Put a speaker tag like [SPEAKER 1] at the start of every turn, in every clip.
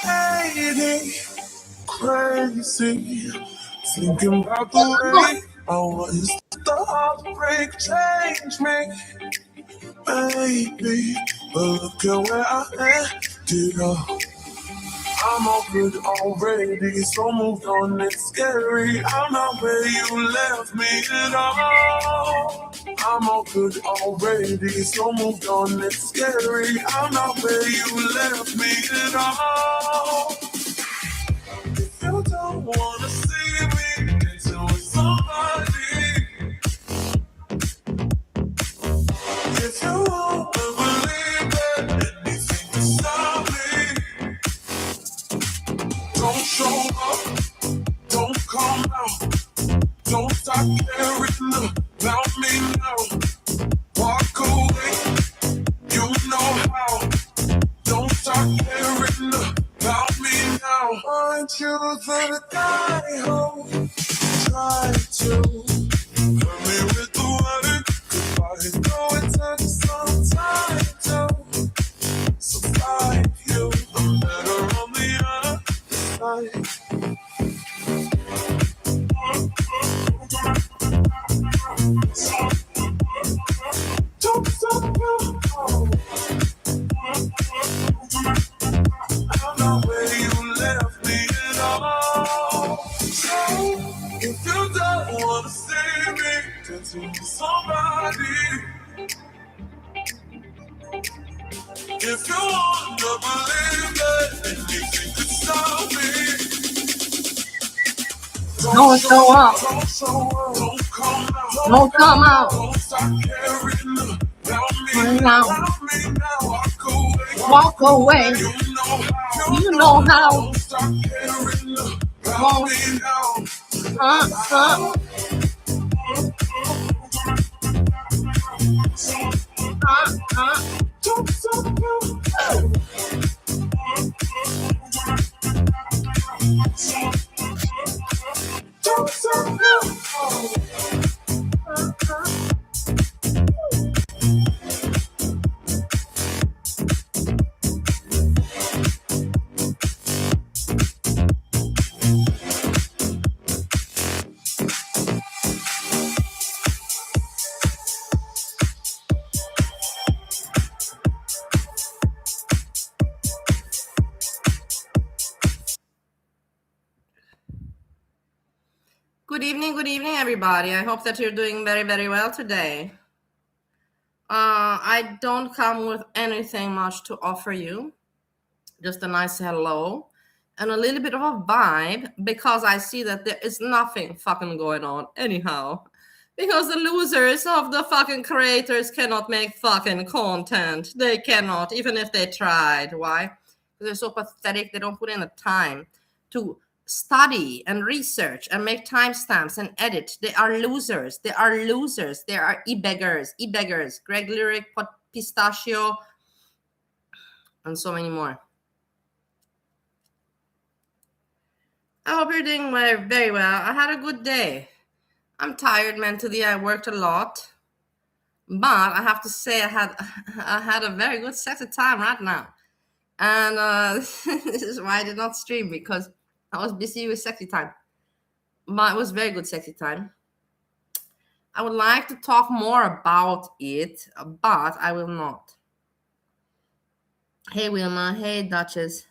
[SPEAKER 1] lady, crazy, thinking about the way I was. The heartbreak changed me, baby. But look at where I ended up. I'm all good already, so moved on. It's scary. I'm not where you left me at all. I'm all good already, so moved on. It's scary. I'm not where you left me at all. If you don't wanna see me dancing with somebody, if you won't believe that anything can stop me, don't show up, don't come out, don't stop caring about me now. Walk away, you know how. Don't stop caring about me now. Aren't you the guy who tried to hurt me with the word goodbye? Though it took some time to survive you, I'm better on the other side. Don't stop you. I'm not where you left me at all. So if you don't wanna see me dancing with somebody, if you wanna believe that anything could stop me,
[SPEAKER 2] Don't show up.
[SPEAKER 1] don't show up, don't come out,
[SPEAKER 2] Don't come out.
[SPEAKER 1] don't stop caring about
[SPEAKER 2] Right
[SPEAKER 1] me
[SPEAKER 2] now.
[SPEAKER 1] now.
[SPEAKER 2] Walk away.
[SPEAKER 1] You know how. Don't stop caring about me now. Don't stop you. Don't stop you.
[SPEAKER 2] Good evening, everybody. I hope that you're doing very, very well today. I don't come with anything much to offer you, just a nice hello and a little bit of a vibe, because I see that there is nothing fucking going on anyhow. Because the losers of the fucking creators cannot make fucking content. They cannot, even if they tried. Why? Because they're so pathetic. They don't put in the time to study and research and make timestamps and edit. They are losers. They are losers. They are e-beggars. E-beggars. Greg Lyric, Pistachio, and so many more. I hope you're doing very, very well. I had a good day. I'm tired mentally. I worked a lot. But I have to say I had a very good sexy time right now. And this is why I did not stream, because I was busy with sexy time. But it was very good sexy time. I would like to talk more about it, but I will not. Hey, Wilma. Hey, Duchess.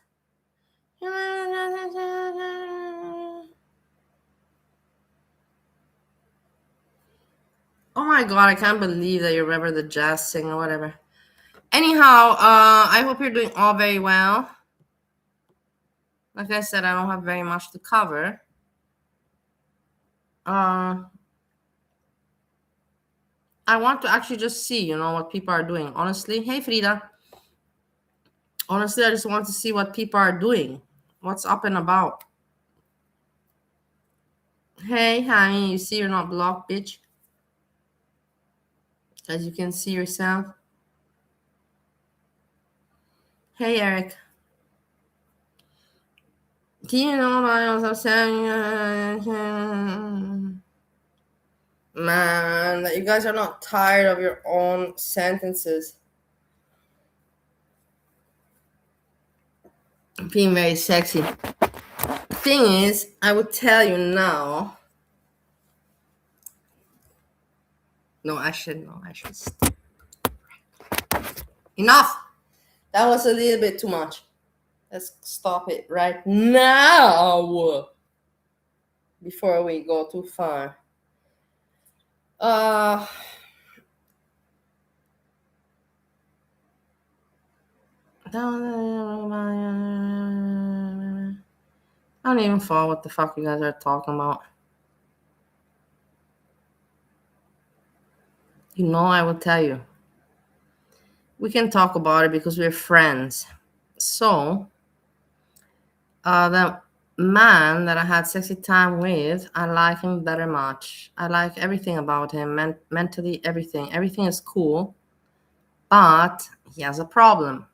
[SPEAKER 2] Oh my God, I can't believe that you remember the jazz singer or whatever. Anyhow, I hope you're doing all very well. Like I said, I don't have very much to cover. I want to actually just see, what people are doing. Honestly, hey, Frida. Honestly, I just want to see what people are doing. What's up and about? Hey, honey, you see you're not blocked, bitch? As you can see yourself. Hey, Eric. Do you know what I'm saying? Man, that you guys are not tired of your own sentences. being very sexy. Thing is, I would tell you now. No, I should. No, I should. Enough. That was a little bit too much. Let's stop it right now before we go too far. I don't even follow what the fuck you guys are talking about. You know, I will tell you. We can talk about it because we're friends. So, the man that I had sexy time with, I like him very much. I like everything about him, mentally, everything. Everything is cool, but he has a problem.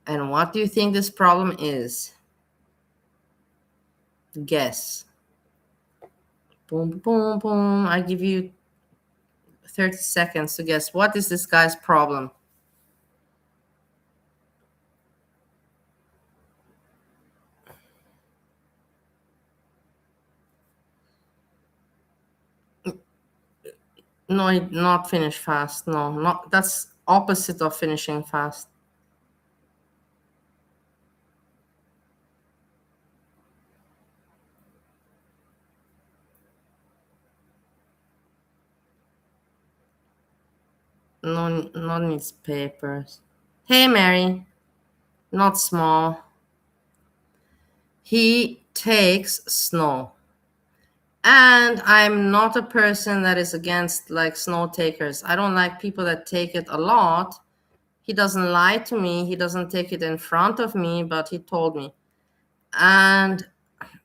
[SPEAKER 2] And what do you think this problem is? Guess. Boom, boom, boom. I give you 30 seconds to guess. What is this guy's problem? No, not finish fast. No, not that's opposite of finishing fast. No, not needs papers. Hey, Mary. Not small. He takes snow. And I'm not a person that is against like snow takers. I don't like people that take it a lot. He doesn't lie to me. He doesn't take it in front of me, but he told me. And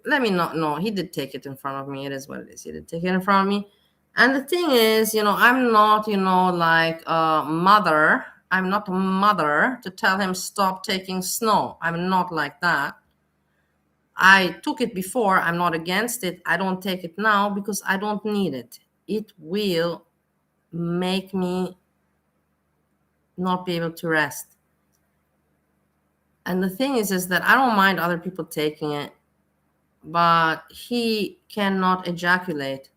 [SPEAKER 2] let me not know. He did take it in front of me. It is what it is. He did take it in front of me. And the thing is, I'm not, like a mother. I'm not a mother to tell him stop taking snow. I'm not like that. I took it before. I'm not against it. I don't take it now because I don't need it. It will make me not be able to rest. And the thing is that I don't mind other people taking it, but he cannot ejaculate.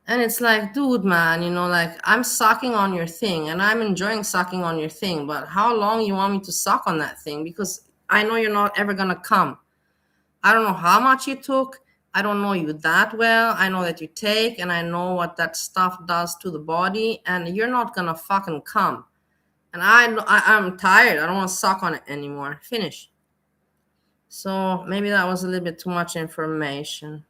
[SPEAKER 2] And it's like, dude, man, like I'm sucking on your thing and I'm enjoying sucking on your thing, but how long you want me to suck on that thing? Because I know you're not ever gonna come. I don't know how much you took. I don't know you that well. I know that you take, and I know what that stuff does to the body, and you're not gonna fucking come. And I'm tired. I don't want to suck on it anymore. Finish. So maybe that was a little bit too much information.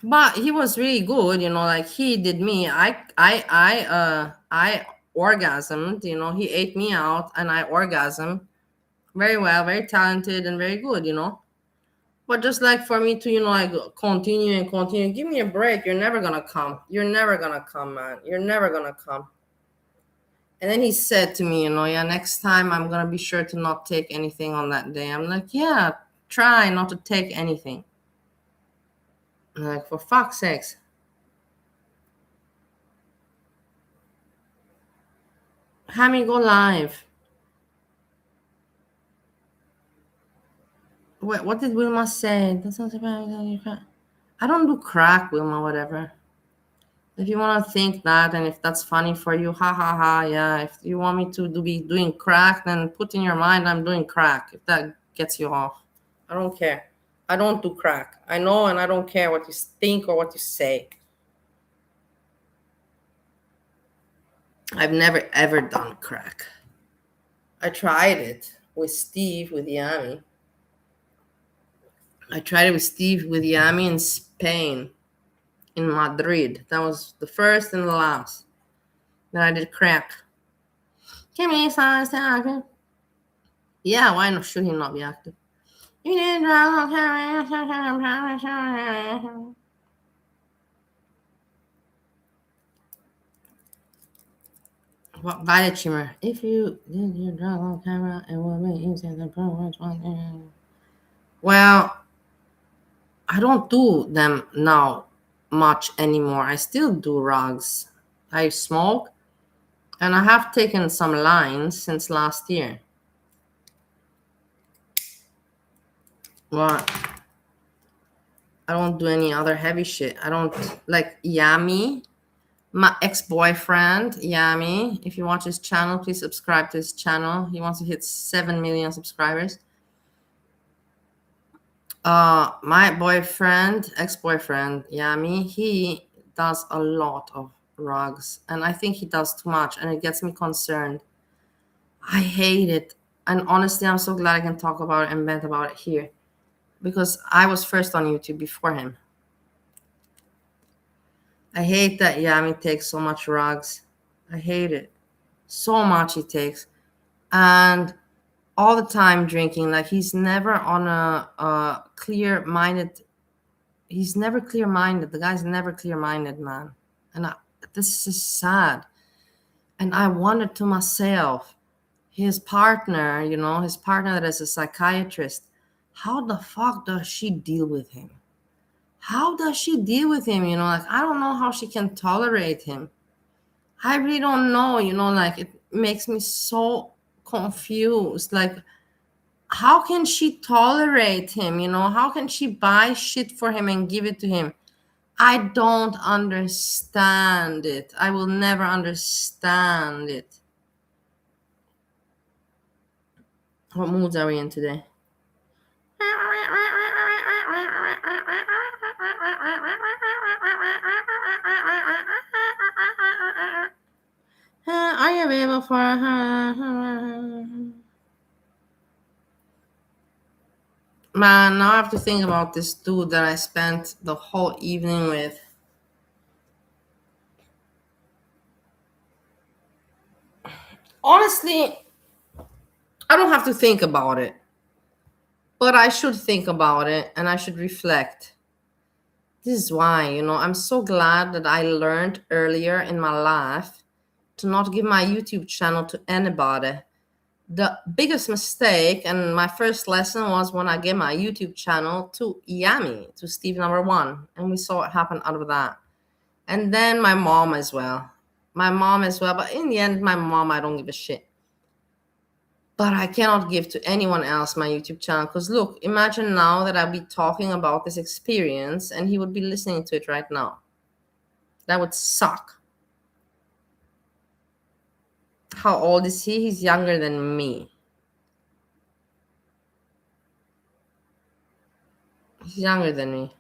[SPEAKER 2] But he was really good, like he did me. I orgasmed, he ate me out and I orgasmed. Very well, very talented and very good, But just like for me to, like continue and continue, give me a break. You're never gonna come. You're never gonna come, man. You're never gonna come. And then he said to me, yeah, next time I'm gonna be sure to not take anything on that day. I'm like, yeah, try not to take anything. I'm like, for fuck's sakes. Have me go live. Wait, what did Wilma say? I don't do crack, Wilma, whatever. If you want to think that, and if that's funny for you, ha ha ha, yeah. If you want me to be doing crack, then put in your mind I'm doing crack. If that gets you off, I don't care. I don't do crack. I know, and I don't care what you think or what you say. I've never ever done crack. I tried it with Steve with Yami. I tried it with Steve with Yami in Spain, in Madrid. That was the first and the last that I did crack. Give me some active. Yeah, why not should he not be active? You didn't what violet shimmer? If you did your draw on camera, it will make you say the progress one. Well, I don't do them now much anymore. I still do rugs. I smoke And I have taken some lines since last year. What? I don't do any other heavy shit. I don't like Yami, my ex-boyfriend, Yami. If you watch his channel, please subscribe to his channel. He wants to hit 7 million subscribers. My boyfriend, ex-boyfriend, Yami, he does a lot of rugs, and I think he does too much, and it gets me concerned. I hate it. And honestly, I'm so glad I can talk about it and vent about it here, because I was first on YouTube before him. I hate that Yami takes so much rugs. I hate it. So much he takes. And all the time drinking. Like he's never on a clear-minded. He's never clear-minded. The guy's never clear-minded, man. And this is sad. And I wondered to myself, his partner, his partner that is a psychiatrist, how the fuck does she deal with him? How does she deal with him? Like, I don't know how she can tolerate him. I really don't know, like it makes me so confused. Like, how can she tolerate him? How can she buy shit for him and give it to him? I don't understand it. I will never understand it. What moods are we in today? Are you available for Man, now I have to think about this dude that I spent the whole evening with. Honestly, I don't have to think about it. But I should think about it and I should reflect. This is why, I'm so glad that I learned earlier in my life to not give my YouTube channel to anybody. The biggest mistake and my first lesson was when I gave my YouTube channel to Yami, to Steve number 1. And we saw what happened out of that. And then my mom as well. But in the end, my mom, I don't give a shit. But I cannot give to anyone else my YouTube channel. Because look, imagine now that I'll be talking about this experience and he would be listening to it right now. That would suck. How old is he? He's younger than me. He's younger than me.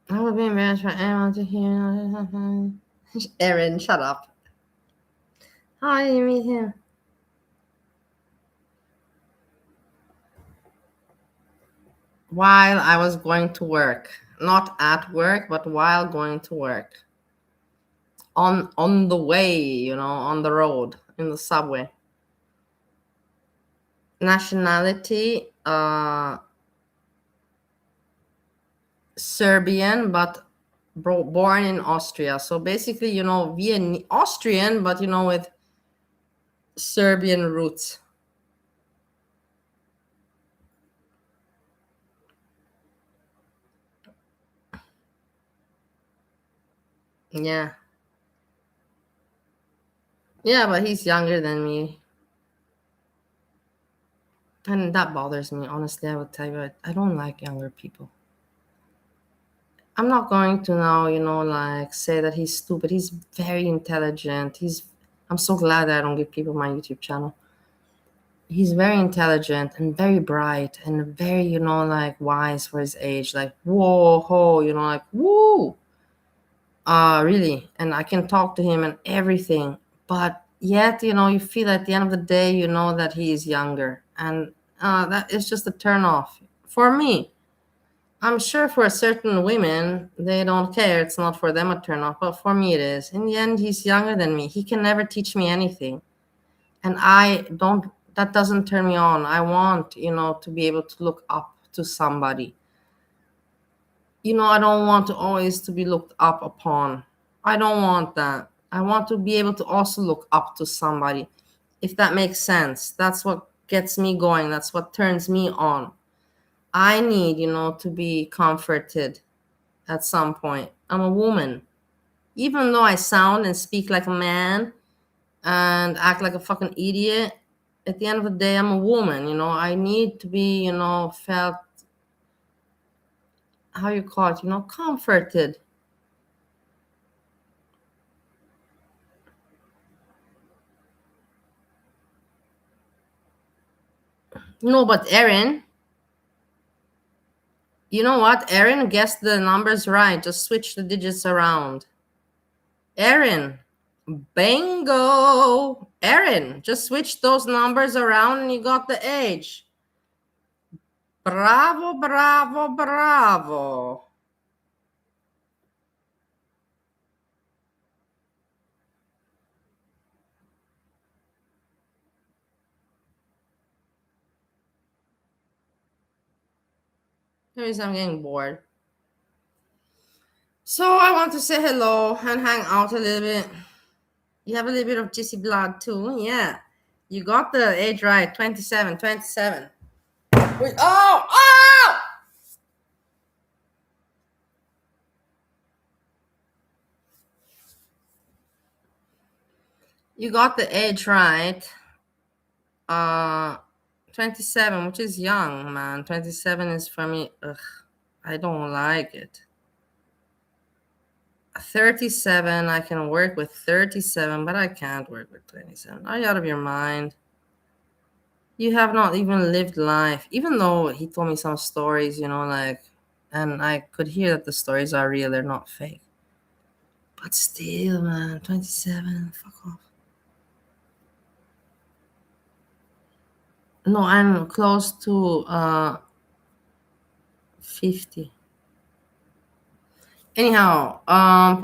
[SPEAKER 2] I would be embarrassed for anyone to hear. Erin, shut up. How did you meet him? While I was going to work. Not at work, but while going to work. On the way, on the road, in the subway. Nationality, Serbian, but born in Austria. So basically, Austrian, but with Serbian roots. Yeah. Yeah, but he's younger than me. And that bothers me. Honestly, I would tell you, I don't like younger people. I'm not going to now, like say that he's stupid. He's very intelligent. I'm so glad that I don't give people my YouTube channel. He's very intelligent and very bright and very, like wise for his age. Like, whoa, ho, like, woo. Really. And I can talk to him and everything. But yet, you feel at the end of the day, that he is younger. And that is just a turn off for me. I'm sure for certain women, they don't care. It's not for them a turn off, but for me it is. In the end, he's younger than me. He can never teach me anything. And that doesn't turn me on. I want, to be able to look up to somebody. I don't want to always to be looked up upon. I don't want that. I want to be able to also look up to somebody, if that makes sense. That's what gets me going. That's what turns me on. I need, to be comforted at some point. I'm a woman. Even though I sound and speak like a man and act like a fucking idiot, at the end of the day, I'm a woman. I need to be, felt, how you call it, comforted. But Erin, you know what? Erin guessed the numbers right. Just switch the digits around. Erin, bingo! Erin, just switch those numbers around and you got the age. Bravo, bravo, bravo. Anyways, I'm getting bored. So I want to say hello and hang out a little bit. You have a little bit of juicy blood too. Yeah. You got the age right. 27, 27. Oh! You got the age right. 27, which is young, man. 27 is for me, ugh, I don't like it. 37, I can work with 37, but I can't work with 27. Are you out of your mind? You have not even lived life. Even though he told me some stories, and I could hear that the stories are real, they're not fake. But still, man, 27, fuck off. No, I'm close to 50. Anyhow, I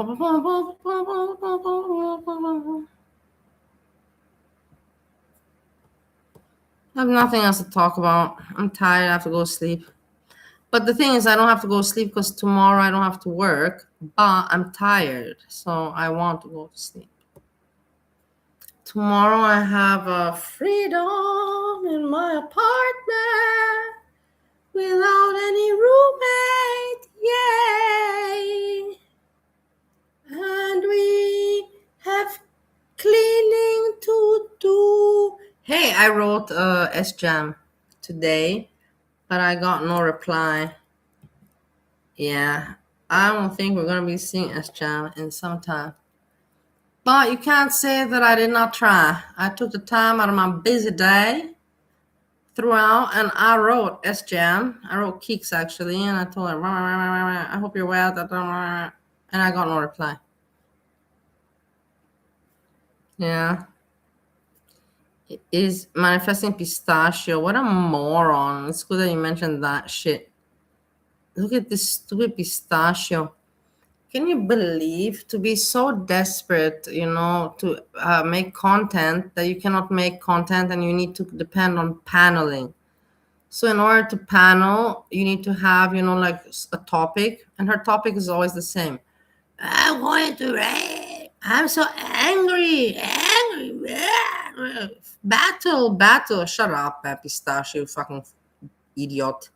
[SPEAKER 2] have nothing else to talk about. I'm tired. I have to go sleep. But the thing is, I don't have to go sleep because tomorrow I don't have to work. But I'm tired, so I want to go to sleep. Tomorrow I have a freedom in my apartment without any roommate. Yay! And we have cleaning to do. Hey, I wrote S-Jam today, but I got no reply. Yeah, I don't think we're going to be seeing S-Jam in some time. But you can't say that I did not try. I took the time out of my busy day throughout, and I wrote S-Jam. I wrote Keeks, actually, and I told her, I hope you're well, and I got no reply. Yeah. It is manifesting pistachio. What a moron. It's good that you mentioned that shit. Look at this stupid pistachio. Can you believe to be so desperate, to make content that you cannot make content and you need to depend on paneling? So in order to panel, you need to have, like a topic, and her topic is always the same. I wanted to rape. I'm so angry. Battle. Shut up, pistachio, you fucking idiot.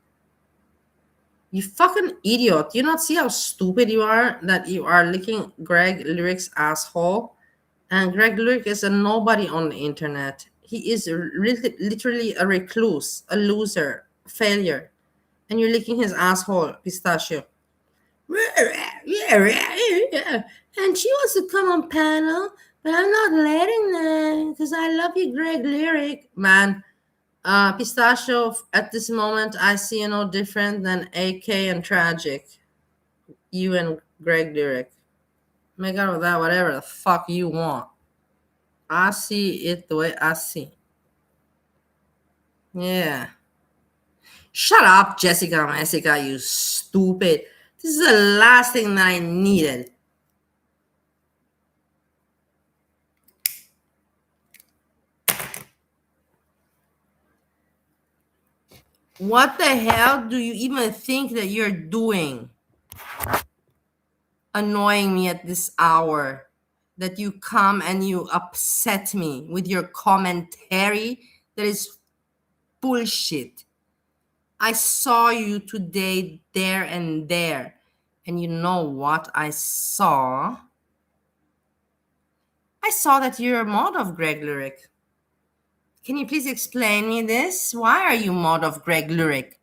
[SPEAKER 2] You fucking idiot. You not see how stupid you are that you are licking Greg Lyric's asshole? And Greg Lyric is a nobody on the internet. He is really, literally a recluse, a loser, a failure. And you're licking his asshole, pistachio. And she wants to come on panel, but I'm not letting them because I love you, Greg Lyric. Man, pistachio, at this moment, I see you no different than AK and Tragic. You and Greg Lyric. Make out of that whatever the fuck you want. I see it the way I see. Yeah. Shut up, Jessica, you stupid. This is the last thing that I needed. What the hell do you even think that you're doing? Annoying me at this hour. That you come and you upset me with your commentary that is bullshit. I saw you today there and there. And you know what I saw? I saw that you're a mod of Greg Lyric. Can you please explain me this? Why are you mod of Greg Lyric?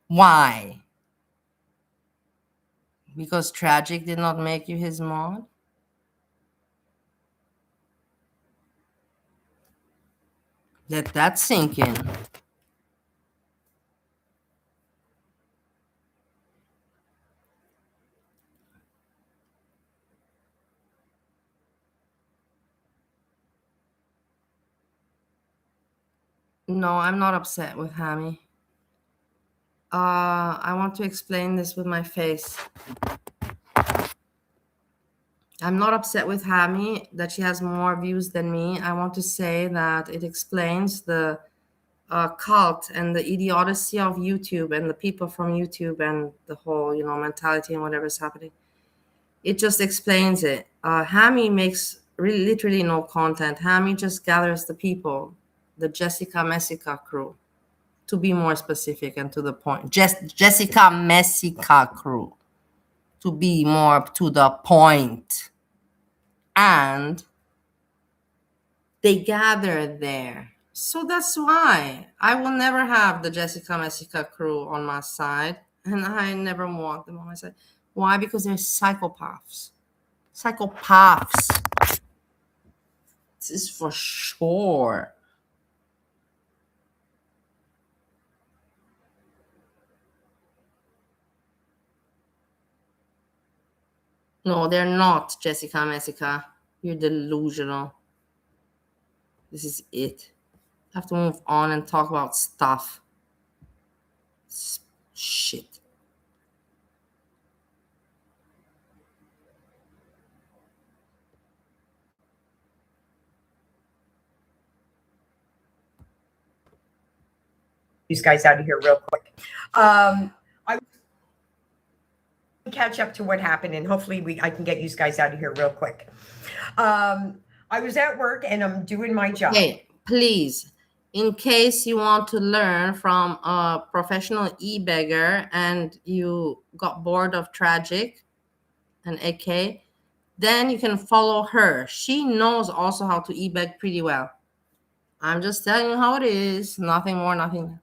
[SPEAKER 2] Why? Because Tragic did not make you his mod? Let that sink in. No, I'm not upset with Hammy. I want to explain this with my face. I'm not upset with Hammy that she has more views than me. I want to say that it explains the cult and the idiocy of YouTube and the people from YouTube and the whole, mentality and whatever's happening. It just explains it. Hammy makes really literally no content. Hammy just gathers the people, the Jessica Messica crew, to be more specific and to the point. Jessica Messica crew, to be more to the point. And they gather there. So that's why I will never have the Jessica Messica crew on my side, and I never want them on my side. Why? Because they're psychopaths. Psychopaths. This is for sure. No, they're not, Jessica Messica. You're delusional. This is it. I have to move on and talk about stuff. Shit.
[SPEAKER 3] These guys out of here real quick. I catch up to what happened, and hopefully I can get you guys out of here real quick. I was at work and I'm doing my job.
[SPEAKER 2] Hey, please, in case you want to learn from a professional e-beggar and you got bored of Tragic and AK, then you can follow her. She knows also how to e-beg pretty well. I'm just telling you how it is. Nothing more, nothing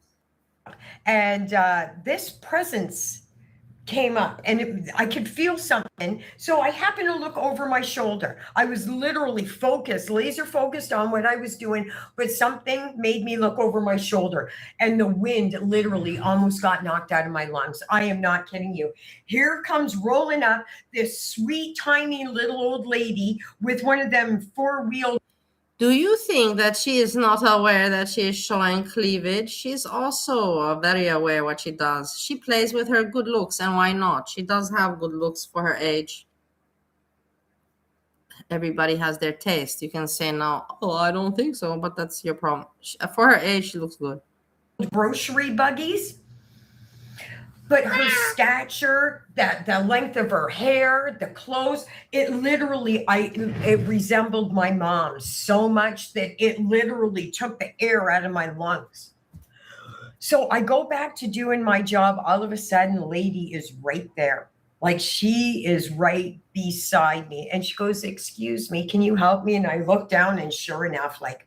[SPEAKER 2] less.
[SPEAKER 3] And this presence came up and I could feel something. So I happened to look over my shoulder. I was literally focused, laser focused on what I was doing, but something made me look over my shoulder and the wind literally almost got knocked out of my lungs. I am not kidding you. Here comes rolling up this sweet, tiny little old lady with one of them four-wheel.
[SPEAKER 2] Do you think that she is not aware that she is showing cleavage? She's also very aware what she does. She plays with her good looks, and why not? She does have good looks for her age. Everybody has their taste. You can say now, oh, I don't think so, but that's your problem. For her age, she looks good.
[SPEAKER 3] Grocery buggies. But her stature, the length of her hair, the clothes, it literally, it resembled my mom so much that it literally took the air out of my lungs. So I go back to doing my job. All of a sudden, the lady is right there. Like she is right beside me. And she goes, excuse me, can you help me? And I look down and sure enough, like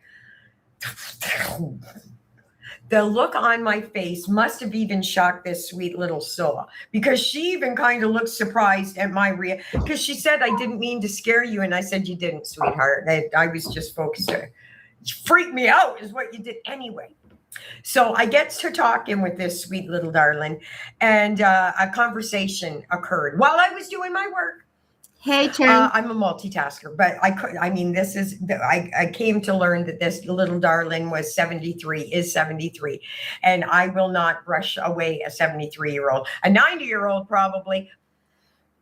[SPEAKER 3] the look on my face must have even shocked this sweet little soul because she even kind of looked surprised at my reaction because she said, I didn't mean to scare you. And I said, you didn't, sweetheart. I was just focused. You freaked me out is what you did anyway. So I get to talking with this sweet little darling and a conversation occurred while I was doing my work.
[SPEAKER 2] Hey, Chen.
[SPEAKER 3] I'm a multitasker, but I came to learn that this little darling is 73, and I will not brush away a 73-year-old, a 90-year-old probably.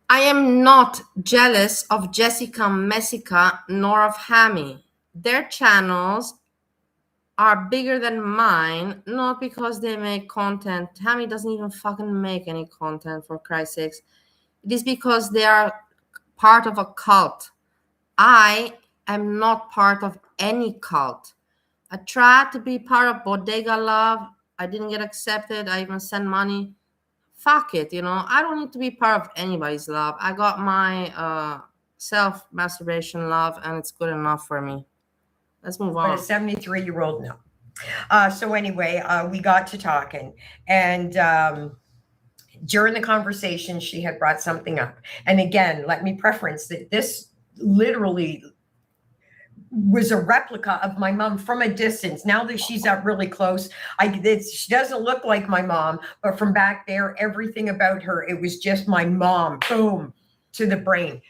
[SPEAKER 2] I am not jealous of Jessica Messica nor of Hammy. Their channels are bigger than mine, not because they make content. Hammy doesn't even fucking make any content, for Christ's sakes. It is because they are part of a cult. I am not part of any cult. I tried to be part of Bodega Love. I didn't get accepted. I even sent money. Fuck it, I don't need to be part of anybody's love. I got my self masturbation love, and it's good enough for me. Let's move
[SPEAKER 3] But a
[SPEAKER 2] on.
[SPEAKER 3] 73-year-old, no. So anyway, we got to talking, and during the conversation, she had brought something up. And again, let me preference that this literally was a replica of my mom from a distance. Now that she's up really close, she doesn't look like my mom, but from back there, everything about her, it was just my mom. Boom, to the brain.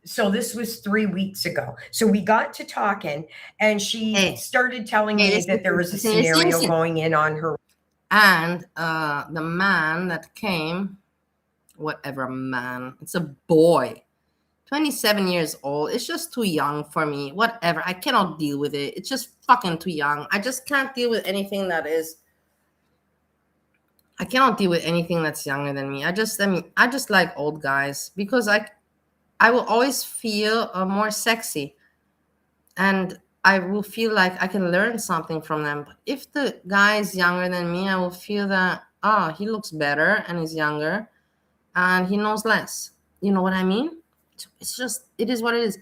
[SPEAKER 3] So this was 3 weeks ago. So we got to talking, and she started telling me that there was a scenario going in on her.
[SPEAKER 2] And the man that came, whatever man, it's a boy, 27 years old. It's just too young for me. Whatever. I cannot deal with it. It's just fucking too young. I just can't deal with anything that is. I cannot deal with anything that's younger than me. I just like old guys because I will always feel more sexy, and I will feel like I can learn something from them. But if the guy is younger than me, I will feel that he looks better and he's younger, and he knows less. You know what I mean? It is what it is.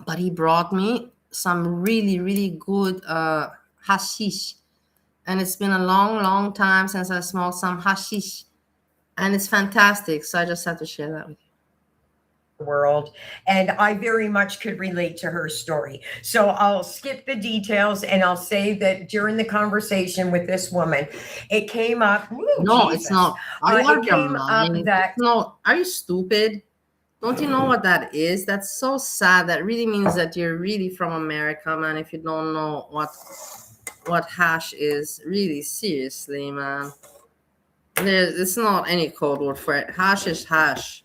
[SPEAKER 2] But he brought me some really, really good hashish. And it's been a long, long time since I smoked some hashish. And it's fantastic. So I just had to share that with you.
[SPEAKER 3] World, and I very much could relate to her story. So I'll skip the details, and I'll say that during the conversation with this woman, it came up.
[SPEAKER 2] No, Jesus. It's not.
[SPEAKER 3] It came up that.
[SPEAKER 2] No, are you stupid? Don't you know what that is? That's so sad. That really means that you're really from America, man. If you don't know what hash is, really, seriously, man. It's not any code word for it. Hash is hash.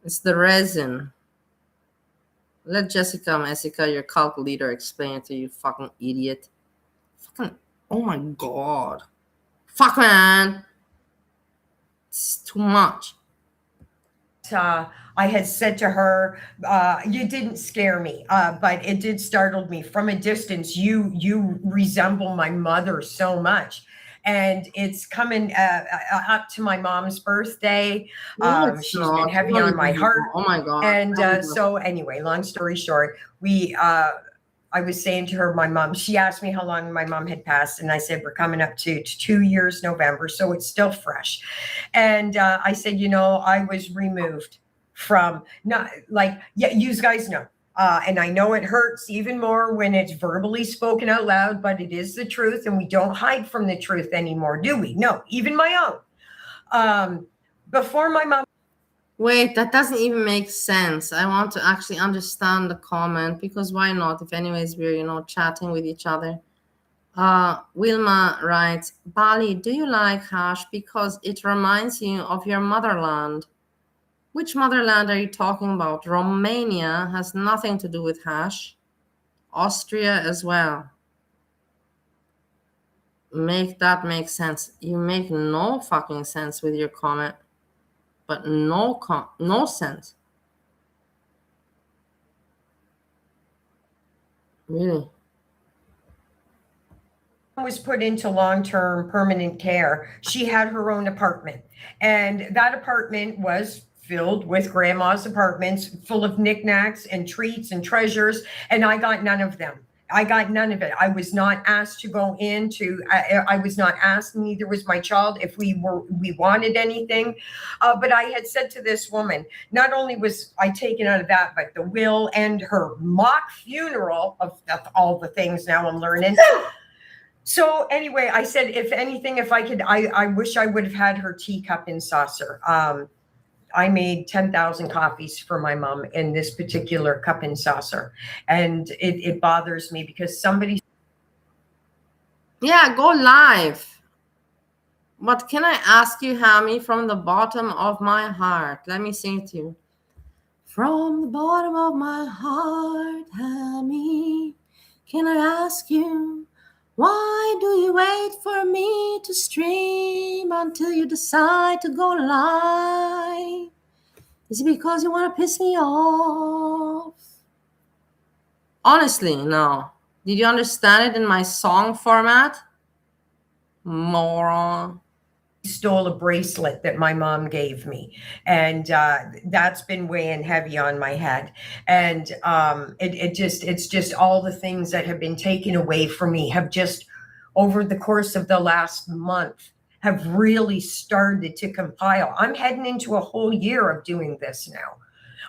[SPEAKER 2] It's the resin. Let Jessica, your cult leader, explain it to you, fucking idiot. Fucking, oh my god. Fuck, man. It's too much.
[SPEAKER 3] I had said to her, you didn't scare me, but it did startle me. From a distance, you resemble my mother so much. And it's coming up to my mom's birthday. She's been heavy on my heart.
[SPEAKER 2] Oh my god.
[SPEAKER 3] And so anyway, long story short, I was saying to her, my mom, she asked me how long my mom had passed. And I said, we're coming up to 2 years, November. So it's still fresh. And I said, I was removed from not like, yeah, you guys know. And I know it hurts even more when it's verbally spoken out loud, but it is the truth. And we don't hide from the truth anymore, do we? No, even my own. Before my mom.
[SPEAKER 2] Wait, that doesn't even make sense. I want to actually understand the comment, because why not? If anyways, we're, chatting with each other. Wilma writes, Bali, do you like hash because it reminds you of your motherland? Which motherland are you talking about? Romania has nothing to do with hash. Austria as well. Make that make sense. You make no fucking sense with your comment. But no sense. Really.
[SPEAKER 3] Was put into long-term permanent care. She had her own apartment, and that apartment was filled with grandma's apartments, full of knickknacks and treats and treasures, and I got none of them. I got none of it. I was not asked to go into. I was not asked. Neither was my child if we wanted anything. But I had said to this woman, not only was I taken out of that, but the will and her mock funeral of all the things. Now I'm learning. So anyway, I said, if anything, if I could, I wish I would have had her teacup and saucer. I made 10,000 coffees for my mom in this particular cup and saucer. And it bothers me because somebody.
[SPEAKER 2] Yeah, go live. But can I ask you, Hammy, from the bottom of my heart? Let me sing it to you. From the bottom of my heart, Hammy, can I ask you, why do you wait for me to stream until you decide to go live? Is it because you want to piss me off? Honestly, no. Did you understand it in my song format? Moron.
[SPEAKER 3] Stole a bracelet that my mom gave me, and that's been weighing heavy on my head. And it's just all the things that have been taken away from me have just over the course of the last month have really started to compile. I'm heading into a whole year of doing this now.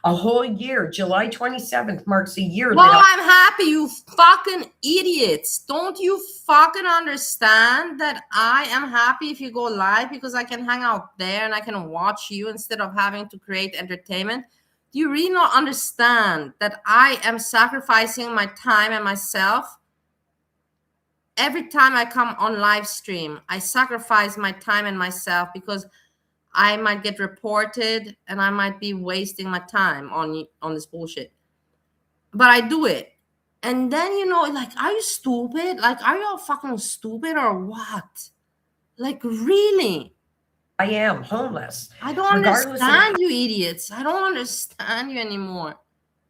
[SPEAKER 3] A whole year. July 27th marks a year.
[SPEAKER 2] Well, I'm happy, you fucking idiots. Don't you fucking understand that I am happy if you go live because I can hang out there and I can watch you instead of having to create entertainment? Do you really not understand that I am sacrificing my time and myself? Every time I come on live stream, I sacrifice my time and myself because I might get reported and I might be wasting my time on this bullshit. But I do it. And then, like, are you stupid? Like, are you all fucking stupid or what? Like, really?
[SPEAKER 3] I am homeless.
[SPEAKER 2] I don't understand you idiots. I don't understand you anymore.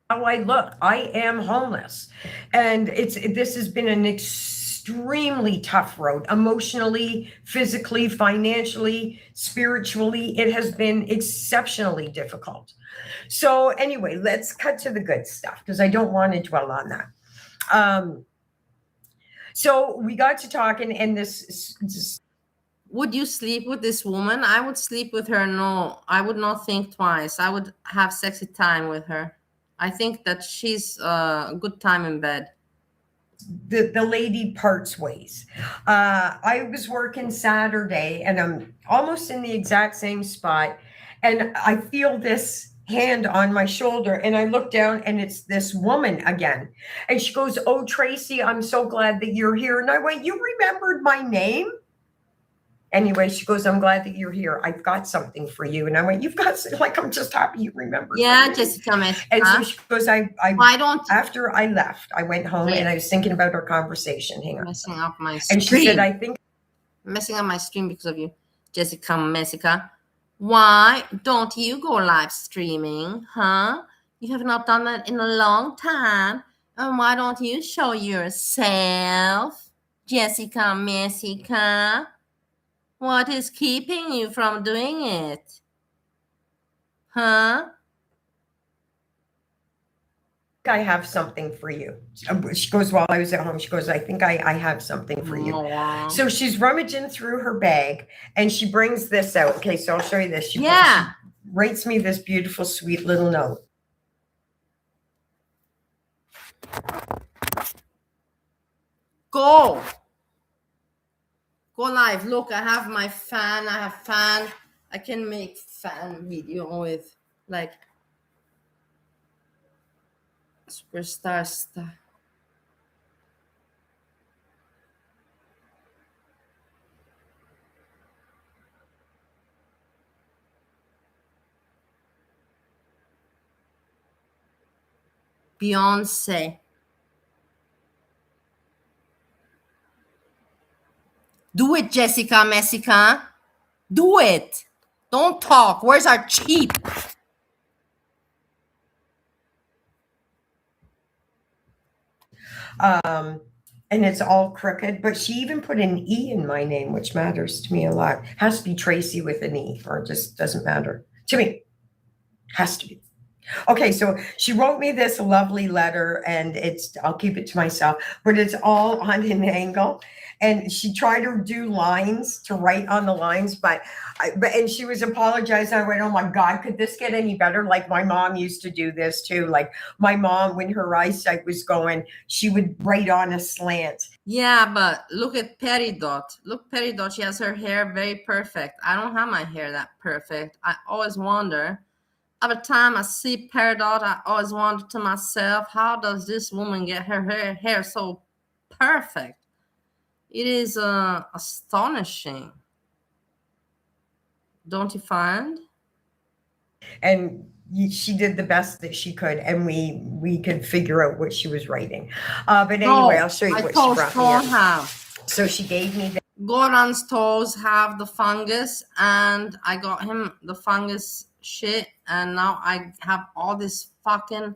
[SPEAKER 3] How I look, I am homeless. And this has been an extremely tough road, emotionally, physically, financially, spiritually. It has been exceptionally difficult. So anyway, let's cut to the good stuff because I don't want to dwell on that. So we got to talking, and this.
[SPEAKER 2] Would you sleep with this woman? I would sleep with her. No, I would not think twice. I would have sexy time with her. I think that she's a good time in bed.
[SPEAKER 3] The lady parts ways. I was working Saturday and I'm almost in the exact same spot. And I feel this hand on my shoulder and I look down and it's this woman again. And she goes, "Oh, Tracy, I'm so glad that you're here." And I went, "You remembered my name?" Anyway, she goes, "I'm glad that you're here. I've got something for you." And I went, "You've got," like, I'm just happy you remember.
[SPEAKER 2] Yeah, Jessica.
[SPEAKER 3] And so she goes,
[SPEAKER 2] why don't you?
[SPEAKER 3] After I left, I went home and I was thinking about our conversation. Hang on.
[SPEAKER 2] Messing up my stream.
[SPEAKER 3] And she said, "I think."
[SPEAKER 2] Messing up my stream because of you, Jessica Messica. Why don't you go live streaming, huh? You have not done that in a long time. And why don't you show yourself, Jessica Messica? What is keeping you from doing it? Huh?
[SPEAKER 3] "I have something for you." She goes, while I was at home, she goes, "I think I have something for you."
[SPEAKER 2] Aww.
[SPEAKER 3] So she's rummaging through her bag and she brings this out. Okay, so I'll show you this. She writes me this beautiful, sweet little note.
[SPEAKER 2] Go live. Look, I have my fan. I have fan. I can make fan video with like superstar stuff. Beyonce. Do it, Jessica Messica. Do it. Don't talk. Where's our cheap?
[SPEAKER 3] And it's all crooked, but she even put an E in my name, which matters to me a lot. Has to be Tracy with an E, or it just doesn't matter to me. Has to be. Okay, so she wrote me this lovely letter, and I'll keep it to myself, but it's all on an angle. And she tried to do lines to write on the lines, and she was apologizing. I went, "Oh my God, could this get any better?" Like my mom used to do this too. Like my mom, when her eyesight was going, she would write on a slant.
[SPEAKER 2] Yeah, but look at Peridot. Look, Peridot, she has her hair very perfect. I don't have my hair that perfect. I always wonder. Every time I see Peridot, I always wonder to myself, how does this woman get her hair so perfect? It is astonishing. Don't you find?
[SPEAKER 3] And she did the best that she could, and we could figure out what she was writing. But anyway, I'll show you what she brought me. So she gave me that.
[SPEAKER 2] Goran's toes have the fungus, and I got him the fungus shit, and now I have all this fucking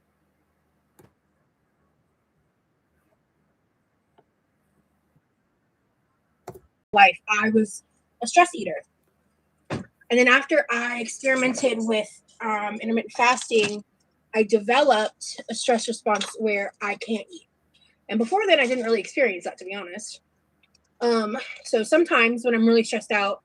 [SPEAKER 4] life, I was a stress eater. And then after I experimented with intermittent fasting, I developed a stress response where I can't eat. And before then, I didn't really experience that, to be honest. So sometimes when I'm really stressed out,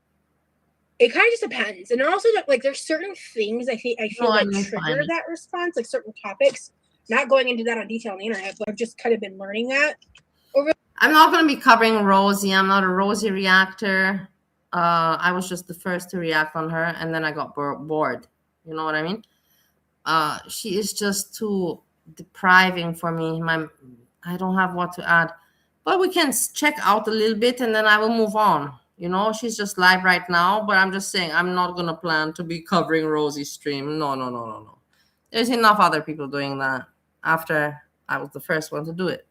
[SPEAKER 4] it kind of just depends. And also, like, there's certain things I feel like trigger that response, like certain topics. Not going into that on detail on the internet, but I've just kind of been learning that.
[SPEAKER 2] I'm not going to be covering Rosie. I'm not a Rosie reactor. I was just the first to react on her, and then I got bored. You know what I mean? She is just too depriving for me. I don't have what to add. But we can check out a little bit, and then I will move on. You know, she's just live right now, but I'm just saying I'm not going to plan to be covering Rosie's stream. No. There's enough other people doing that after I was the first one to do it.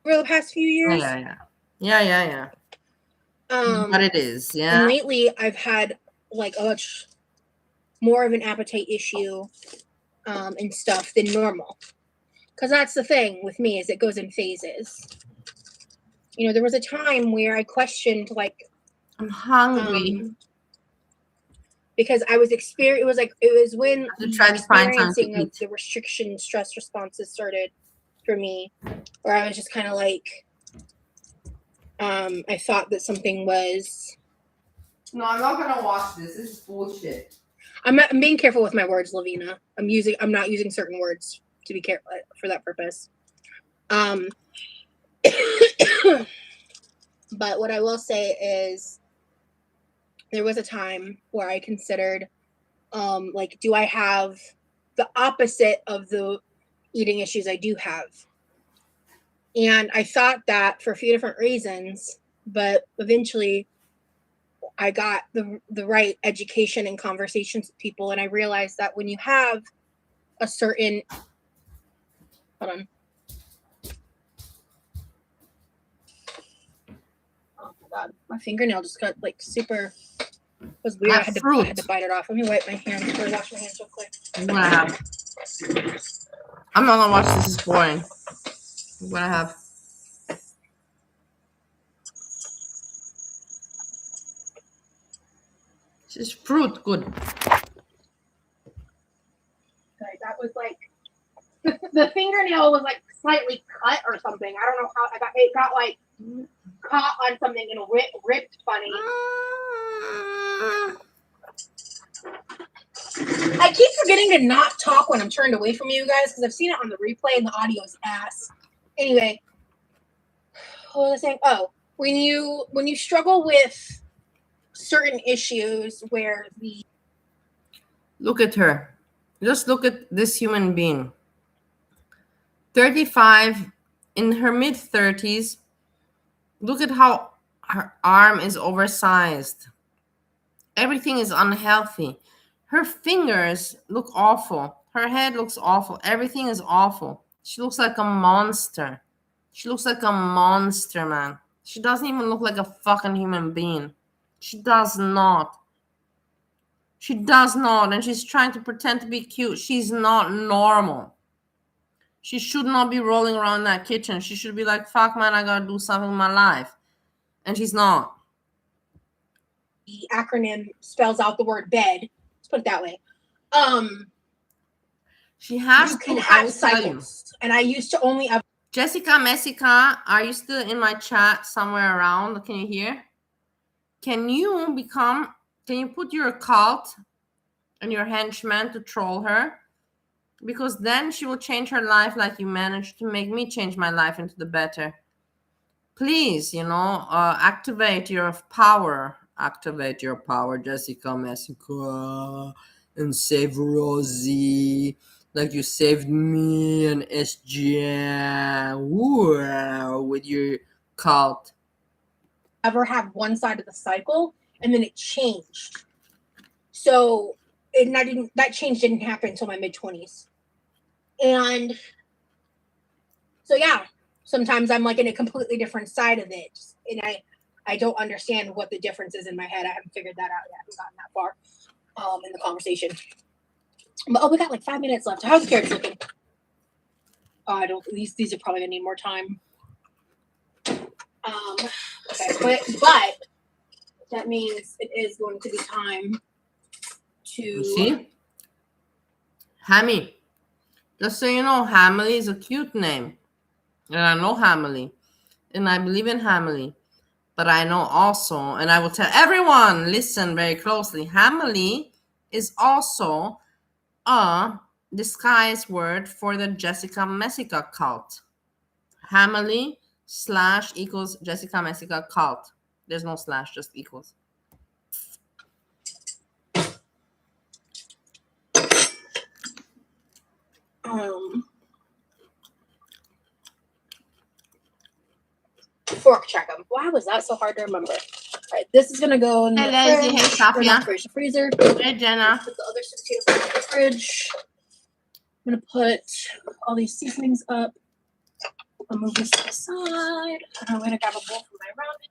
[SPEAKER 4] Over the past few years.
[SPEAKER 2] Yeah. But it is, yeah.
[SPEAKER 4] And lately, I've had like a much more of an appetite issue and stuff than normal. Because that's the thing with me, is it goes in phases. You know, there was a time where I questioned, like,
[SPEAKER 2] I'm hungry.
[SPEAKER 4] Because I was it was when experiencing of the restriction stress responses started for me, where I was just kind of like, I thought that something was.
[SPEAKER 2] No, I'm not gonna watch this. This is bullshit.
[SPEAKER 4] I'm being careful with my words, Lavina. I'm not using certain words to be careful for that purpose. But what I will say is, there was a time where I considered, like, do I have the opposite of the eating issues I do have? And I thought that for a few different reasons, but eventually I got the right education and conversations with people, and I realized that when you have a certain, hold on. Oh my God, my fingernail just got like super. It was weird. I had to bite it off. Let me wipe my hands or wash my hands real quick.
[SPEAKER 2] I'm not gonna watch this. It's boring. What I have. This is fruit. Good.
[SPEAKER 4] Okay, that was like the fingernail was like slightly cut or something. I don't know how it got like caught on something and ripped funny. I keep forgetting to not talk when I'm turned away from you guys, because I've seen it on the replay and the audio is ass. Anyway, what was I saying? Oh, when you struggle with certain issues where
[SPEAKER 2] look at her. Just look at this human being. 35, in her mid-30s. Look at how her arm is oversized. Everything is unhealthy. Her fingers look awful. Her head looks awful. Everything is awful. She looks like a monster. She looks like a monster, man. She doesn't even look like a fucking human being. She does not. She does not. And she's trying to pretend to be cute. She's not normal. She should not be rolling around in that kitchen. She should be like, fuck, man, I gotta do something in my life. And she's not.
[SPEAKER 4] The acronym spells out the word bed. Let's put it that way.
[SPEAKER 2] She has
[SPEAKER 4] you can have cycles. And I used to only have.
[SPEAKER 2] Jessica, are you still in my chat somewhere around? Can you hear? Can you put your cult and your henchman to troll her? Because then she will change her life like you managed to make me change my life into the better. Please, activate your power. Activate your power, Jessica, and save Rosie like you saved me and SGN. Wow, with your cult.
[SPEAKER 4] Ever have one side of the cycle, and then it changed. So that change didn't happen until my mid-20s. And so, yeah, sometimes I'm like in a completely different side of it. And I don't understand what the difference is in my head. I haven't figured that out yet. I haven't gotten that far in the conversation. But, we got like 5 minutes left. How's the carrots looking? Oh, these are probably gonna need more time. Okay, but that means it is going to be time
[SPEAKER 2] You
[SPEAKER 4] to.
[SPEAKER 2] see? Hammy. Just so you know, Hamily is a cute name. And I know Hamily. And I believe in Hamily. But I know also, and I will tell everyone, listen very closely, Hamily is also a disguised word for the Jessica Messica cult. Hamily / equals Jessica Messica cult. There's no slash, just equals.
[SPEAKER 4] Fork check them. Why was that so hard to remember? All right, this is gonna go in the
[SPEAKER 2] Lazy.
[SPEAKER 4] fridge.
[SPEAKER 2] Hey, Safia.
[SPEAKER 4] Not fridge, the freezer.
[SPEAKER 2] Hey, Jenna.
[SPEAKER 4] Put the other sweet potatoes in the fridge. I'm gonna put all these seasonings up. I'll move this to the side. I'm gonna grab a bowl for my ramen.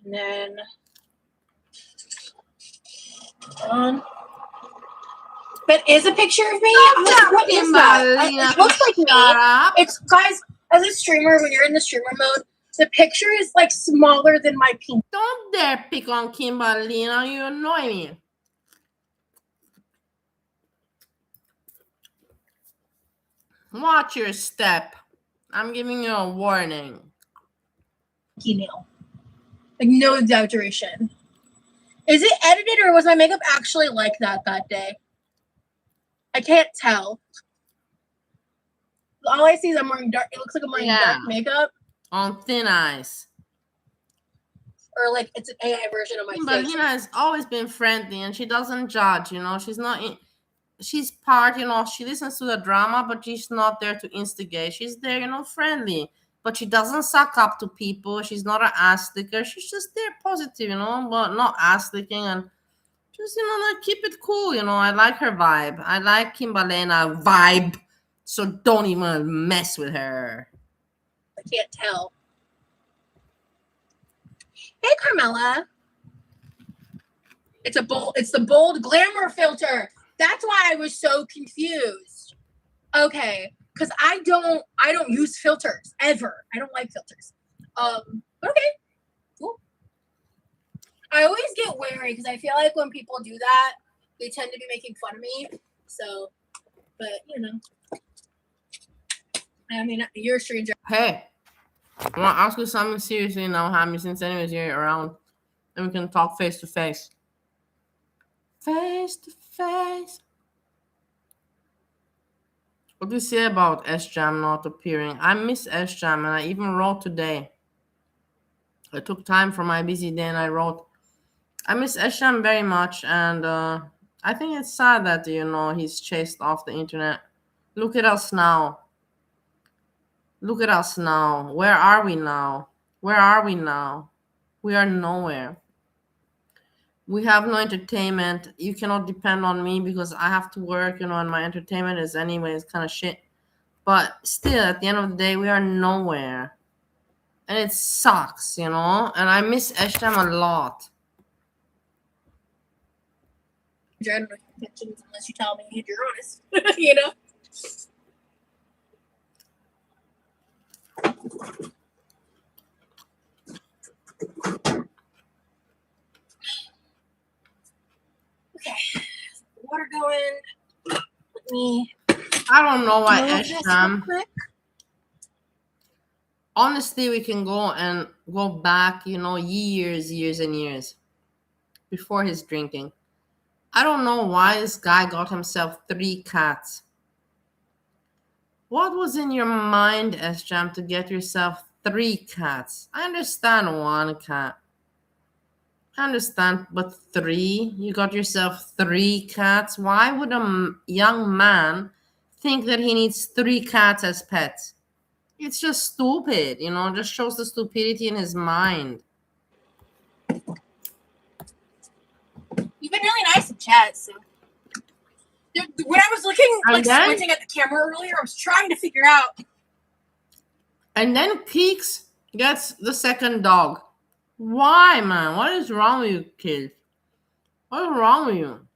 [SPEAKER 4] And then on. That is a picture of me. I'm like, what is that? It looks like me. It's guys, as a streamer, when you're in the streamer mode, the picture is like smaller than my pinky.
[SPEAKER 2] Don't dare pick on Kimberly. Now you annoy me. Watch your step. I'm giving you a warning.
[SPEAKER 4] Nail. Like, no exaggeration. Is it edited or was my makeup actually like that day? I can't tell. All I see is I'm wearing dark. It looks like I'm wearing dark makeup.
[SPEAKER 2] On thin ice.
[SPEAKER 4] Or like it's an AI version of my face.
[SPEAKER 2] Kimberlina has always been friendly and she doesn't judge, you know. She's not in. She's part, you know, she listens to the drama, but she's not there to instigate. She's there, you know, friendly. But she doesn't suck up to people. She's not an ass licker. She's just there positive, you know, but not ass licking and just, you know, like keep it cool, you know. I like her vibe. I like Kimberlina vibe. So don't even mess with her.
[SPEAKER 4] I can't tell. Hey, Carmela. It's the bold glamour filter. That's why I was so confused. Okay, because I don't use filters ever. I don't like filters. Okay, cool. I always get wary because I feel like when people do that, they tend to be making fun of me. So, but you know, I mean, you're a stranger.
[SPEAKER 2] Hey, I want to ask you something seriously now, Hammy, since anyways you're around and we can talk face to face. Face to face. What do you say about S-Jam not appearing? I miss S-Jam and I even wrote today. I took time from my busy day and I wrote. I miss S-Jam very much and I think it's sad that, you know, he's chased off the internet. Look at us now. Look at us now. Where are we now? Where are we now? We are nowhere. We have no entertainment. You cannot depend on me because I have to work, you know, and my entertainment is anyways kind of shit. But still, at the end of the day, we are nowhere. And it sucks, you know? And I miss Eshtam a lot.
[SPEAKER 4] I don't know intentions unless you tell me you're honest. You know? Okay. Water going. Let me.
[SPEAKER 2] I don't know why Eshtam. Honestly, we can go back, you know, years and years before his drinking. I don't know why this guy got himself 3 cats. What was in your mind, S-Jam, to get yourself 3 cats? I understand 1 cat. I understand, but 3? You got yourself 3 cats? Why would a young man think that he needs 3 cats as pets? It's just stupid, you know, just shows the stupidity in his mind.
[SPEAKER 4] You've been really nice in chat, so. When I was looking, like, squinting at the camera earlier, I was trying to figure out.
[SPEAKER 2] And then Keeks gets the 2nd dog. Why, man? What is wrong with you, kids? What is wrong with you?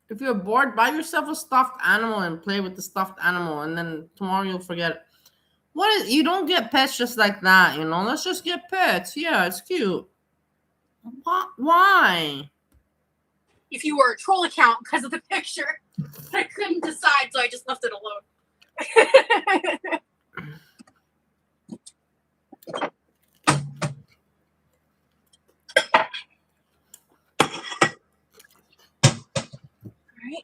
[SPEAKER 2] If you're bored, buy yourself a stuffed animal and play with the stuffed animal, and then tomorrow you'll forget it. What is, you don't get pets just like that, you know? Let's just get pets. Yeah, it's cute. Why?
[SPEAKER 4] If you were a troll account because of the picture, I couldn't decide, so I just left it alone. All right.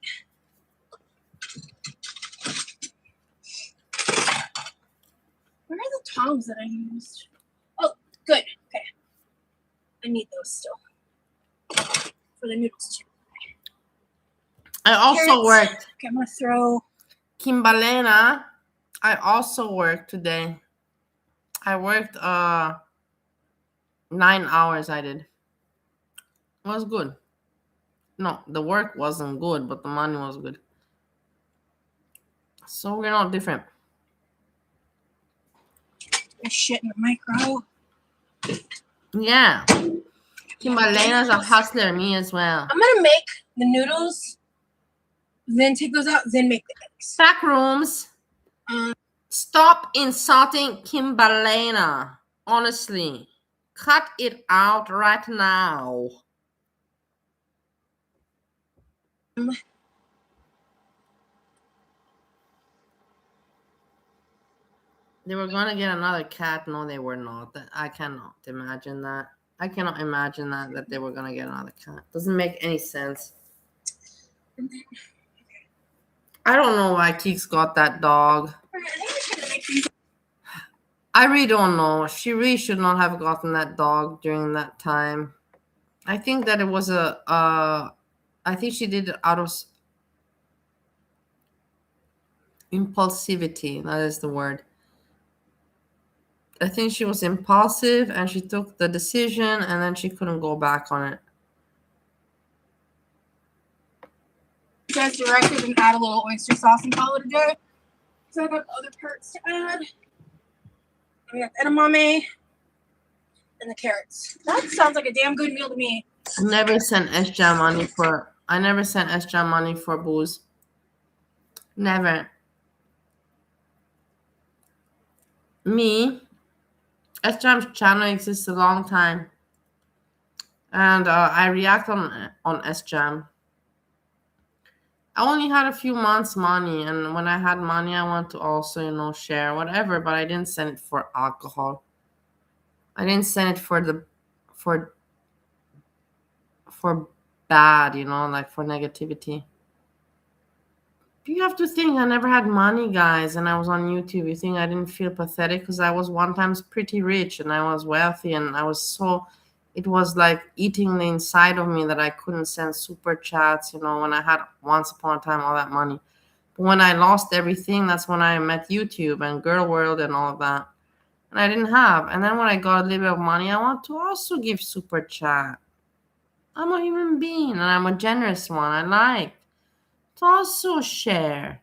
[SPEAKER 4] Where are the tongs that I used? Oh, good. Okay. I need those still for the noodles too.
[SPEAKER 2] I also
[SPEAKER 4] Carrots.
[SPEAKER 2] worked.
[SPEAKER 4] Okay, I'm gonna throw.
[SPEAKER 2] Kimbalena, I also worked today. I worked 9 hours. I did. It was good. No, the work wasn't good, but the money was good. So we're not different.
[SPEAKER 4] There's shit in the micro.
[SPEAKER 2] Yeah. Kimbalena's a hustler, me as well.
[SPEAKER 4] I'm gonna make the noodles, then take those out, then make the eggs.
[SPEAKER 2] Back rooms. Stop insulting Kimbalena. Honestly. Cut it out right now. They were going to get another cat. No, they were not. I cannot imagine that. I cannot imagine that they were going to get another cat. Doesn't make any sense. I don't know why Keeks got that dog. I really don't know. She really should not have gotten that dog during that time. I think that it was I think she did it out of impulsivity. That is the word. I think she was impulsive and she took the decision and then she couldn't go back on it.
[SPEAKER 4] You guys directed and add a little oyster sauce and call it a day. So I got other parts to add. We got the edamame and the carrots. That sounds like a damn good meal to me.
[SPEAKER 2] I never sent SJam money for booze. Never. Me, SJam's channel exists a long time. And I react on SJam. I only had a few months money, and when I had money, I want to also, share whatever, but I didn't send it for alcohol. I didn't send it for bad, like for negativity. You have to think I never had money, guys, and I was on YouTube. You think I didn't feel pathetic because I was one time pretty rich and I was wealthy and it was like eating the inside of me that I couldn't send super chats, when I had once upon a time all that money. But when I lost everything, that's when I met YouTube and Girl World and all of that. And I didn't have. And then when I got a little bit of money, I want to also give super chat. I'm a human being and I'm a generous one. I like to also share.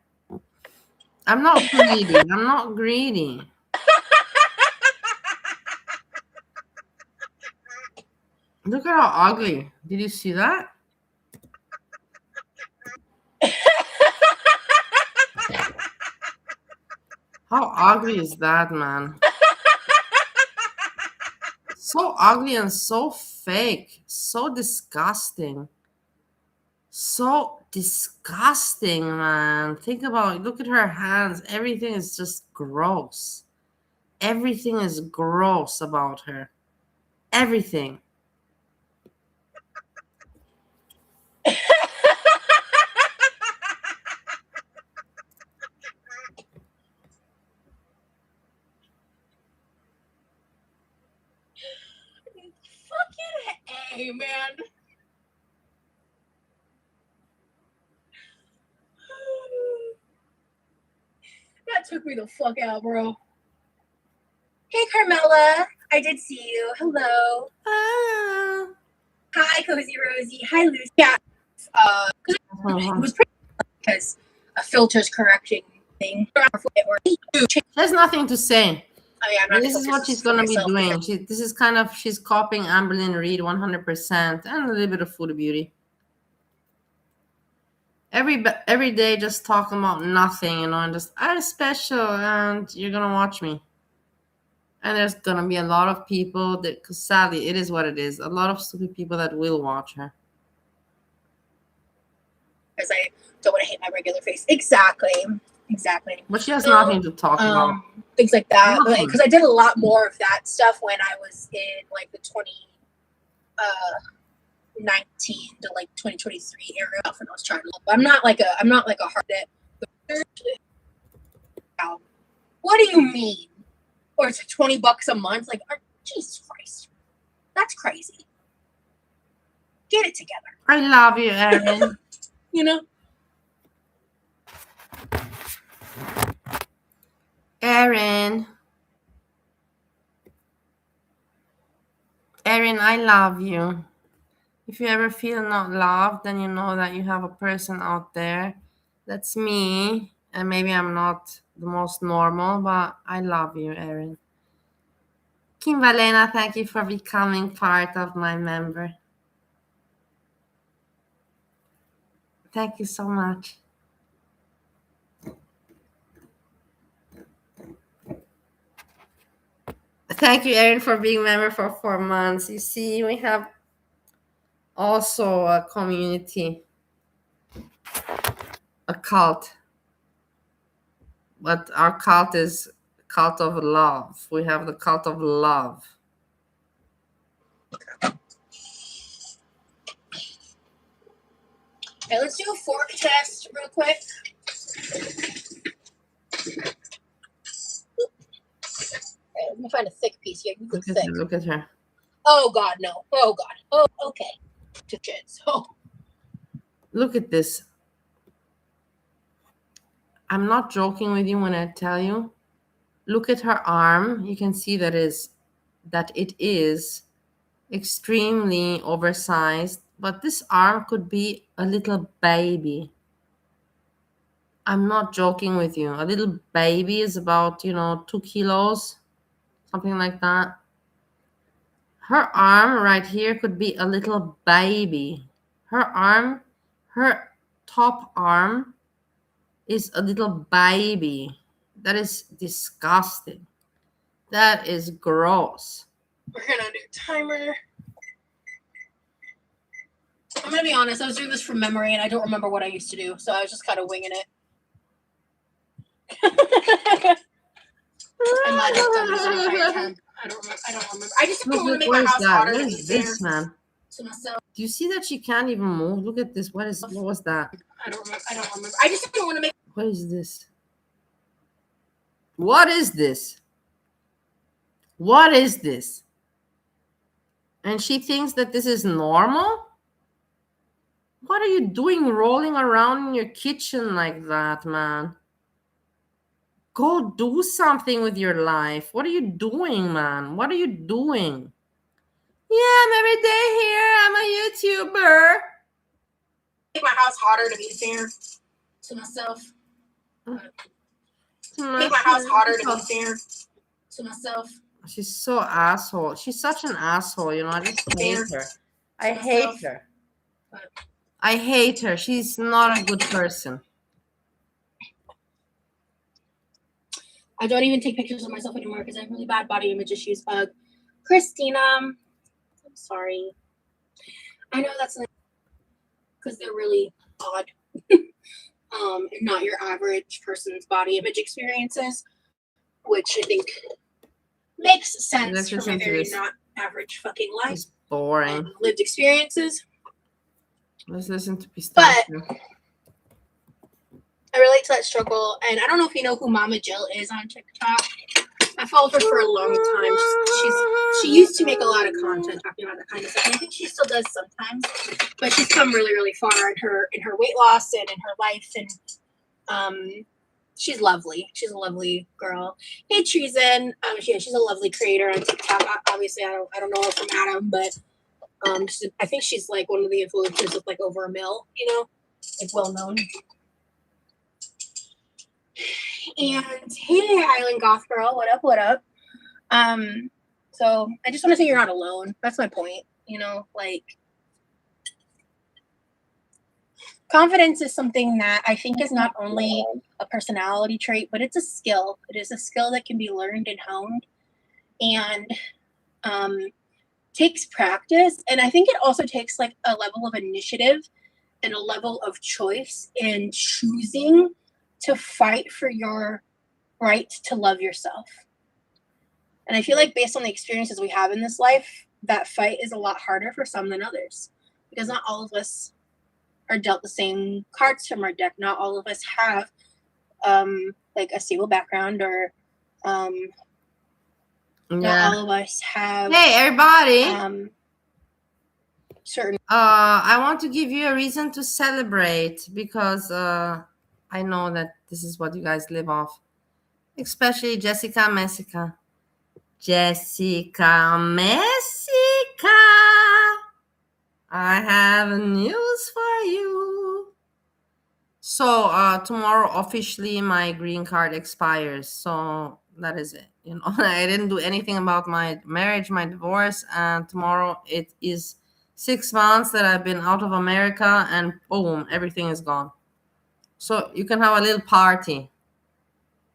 [SPEAKER 2] I'm not greedy. I'm not greedy. Look at how ugly. Did you see that? How ugly is that, man? So ugly and so fake. So disgusting. So disgusting, man. Think about it. Look at her hands. Everything is just gross. Everything is gross about her. Everything.
[SPEAKER 4] Fucking A, man. That took me the fuck out, bro. Hey, Carmela. I did see you. Hello. Hi, Cozy Rosie. Hi, Lucy. Yeah. It was pretty because a filter's correcting thing.
[SPEAKER 2] There's nothing to say.
[SPEAKER 4] Oh, yeah, I'm not
[SPEAKER 2] This is what she's going to be doing. She's copying Amberlyn Reed 100% and a little bit of Food Beauty. every day just talking about nothing, you know, and just I'm special and you're gonna watch me. And there's gonna be a lot of people that, because sadly it is what it is, a lot of stupid people that will watch her.
[SPEAKER 4] Because I don't want to hate my regular face. Exactly.
[SPEAKER 2] But she has nothing to talk about.
[SPEAKER 4] Things like that.
[SPEAKER 2] Nothing.
[SPEAKER 4] Because I did a lot more of that stuff when I was in like the 2019 to like 2023 era when I was trying to look. I'm not like a hard net. What do you mean? Or it's $20 a month? Like, Jesus Christ, that's crazy. Get it together.
[SPEAKER 2] I love you, Erin.
[SPEAKER 4] You know.
[SPEAKER 2] Erin, I love you. If you ever feel not loved, then you know that you have a person out there. That's me. And maybe I'm not the most normal, but I love you, Erin. Kim Valena, thank you for becoming part of my member. Thank you so much. Thank you, Erin, for being a member for 4 months. You see, we have also a community, a cult. But our cult is cult of love. We have the cult of love.
[SPEAKER 4] Okay, let's do a fork test real quick. Okay, let me find a thick piece here. You look thick.
[SPEAKER 2] Look at her.
[SPEAKER 4] Oh God, no. Oh God. Oh, okay. To shit. So
[SPEAKER 2] Look at this. I'm not joking with you when I tell you. Look at her arm. You can see that it is extremely oversized, but this arm could be a little baby. I'm not joking with you. A little baby is about, 2 kilos, something like that. Her arm right here could be a little baby. Her top arm is a little baby. That is disgusting. That is gross.
[SPEAKER 4] we're gonna do timer. I'm gonna be honest, I was doing this from memory and I don't remember what I used to do, so I was just kind of winging it. I might have done this in a higher time. I don't remember. I just don't want to make my house hotter
[SPEAKER 2] What
[SPEAKER 4] than
[SPEAKER 2] is this, man?
[SPEAKER 4] to myself.
[SPEAKER 2] Do you see that she can't even move? Look at this. What was that?
[SPEAKER 4] I don't remember. I just don't want to make.
[SPEAKER 2] What is this? What is this? What is this? And she thinks that this is normal? What are you doing rolling around in your kitchen like that, man? Go do something with your life. What are you doing, man? What are you doing? Yeah, I'm every day here. I'm a YouTuber.
[SPEAKER 4] Make my house hotter to be fair to myself. Make my house hotter to be fair to myself.
[SPEAKER 2] She's so asshole. She's such an asshole, I just hate her. I hate her. I hate her. She's not a good person.
[SPEAKER 4] I don't even take pictures of myself anymore because I have really bad body image issues. Christina, I'm sorry. I know that's because they're really odd. And not your average person's body image experiences, which I think makes sense for my very not average fucking life.
[SPEAKER 2] It's boring.
[SPEAKER 4] Lived experiences.
[SPEAKER 2] Let's listen to Pistachio.
[SPEAKER 4] But I relate to that struggle, and I don't know if you know who Mama Jill is on TikTok. I followed her for a long time. She used to make a lot of content talking about that kind of stuff, and I think she still does sometimes. But she's come really, really far in her weight loss and in her life, and she's lovely. She's a lovely girl. Hey, Treason. She's a lovely creator on TikTok. Obviously, I don't know her from Adam, but I think she's like one of the influencers with like over 1 million, like well known. And hey, Island Goth Girl, what up? What up? So I just want to say you're not alone. That's my point. Like confidence is something that I think is not only a personality trait, but it's a skill. It is a skill that can be learned and honed, and takes practice. And I think it also takes like a level of initiative and a level of choice in choosing to fight for your right to love yourself. And I feel like based on the experiences we have in this life, that fight is a lot harder for some than others, because not all of us are dealt the same cards from our deck. Not all of us have like a stable background, or not all of us have
[SPEAKER 2] Hey everybody.
[SPEAKER 4] certain
[SPEAKER 2] I want to give you a reason to celebrate, because I know that this is what you guys live off, especially Jessica Messica. Jessica Messica, I have news for you. So tomorrow officially my green card expires. So that is it. You know, I didn't do anything about my marriage, my divorce, and tomorrow it is 6 months that I've been out of America, and boom, everything is gone. So you can have a little party.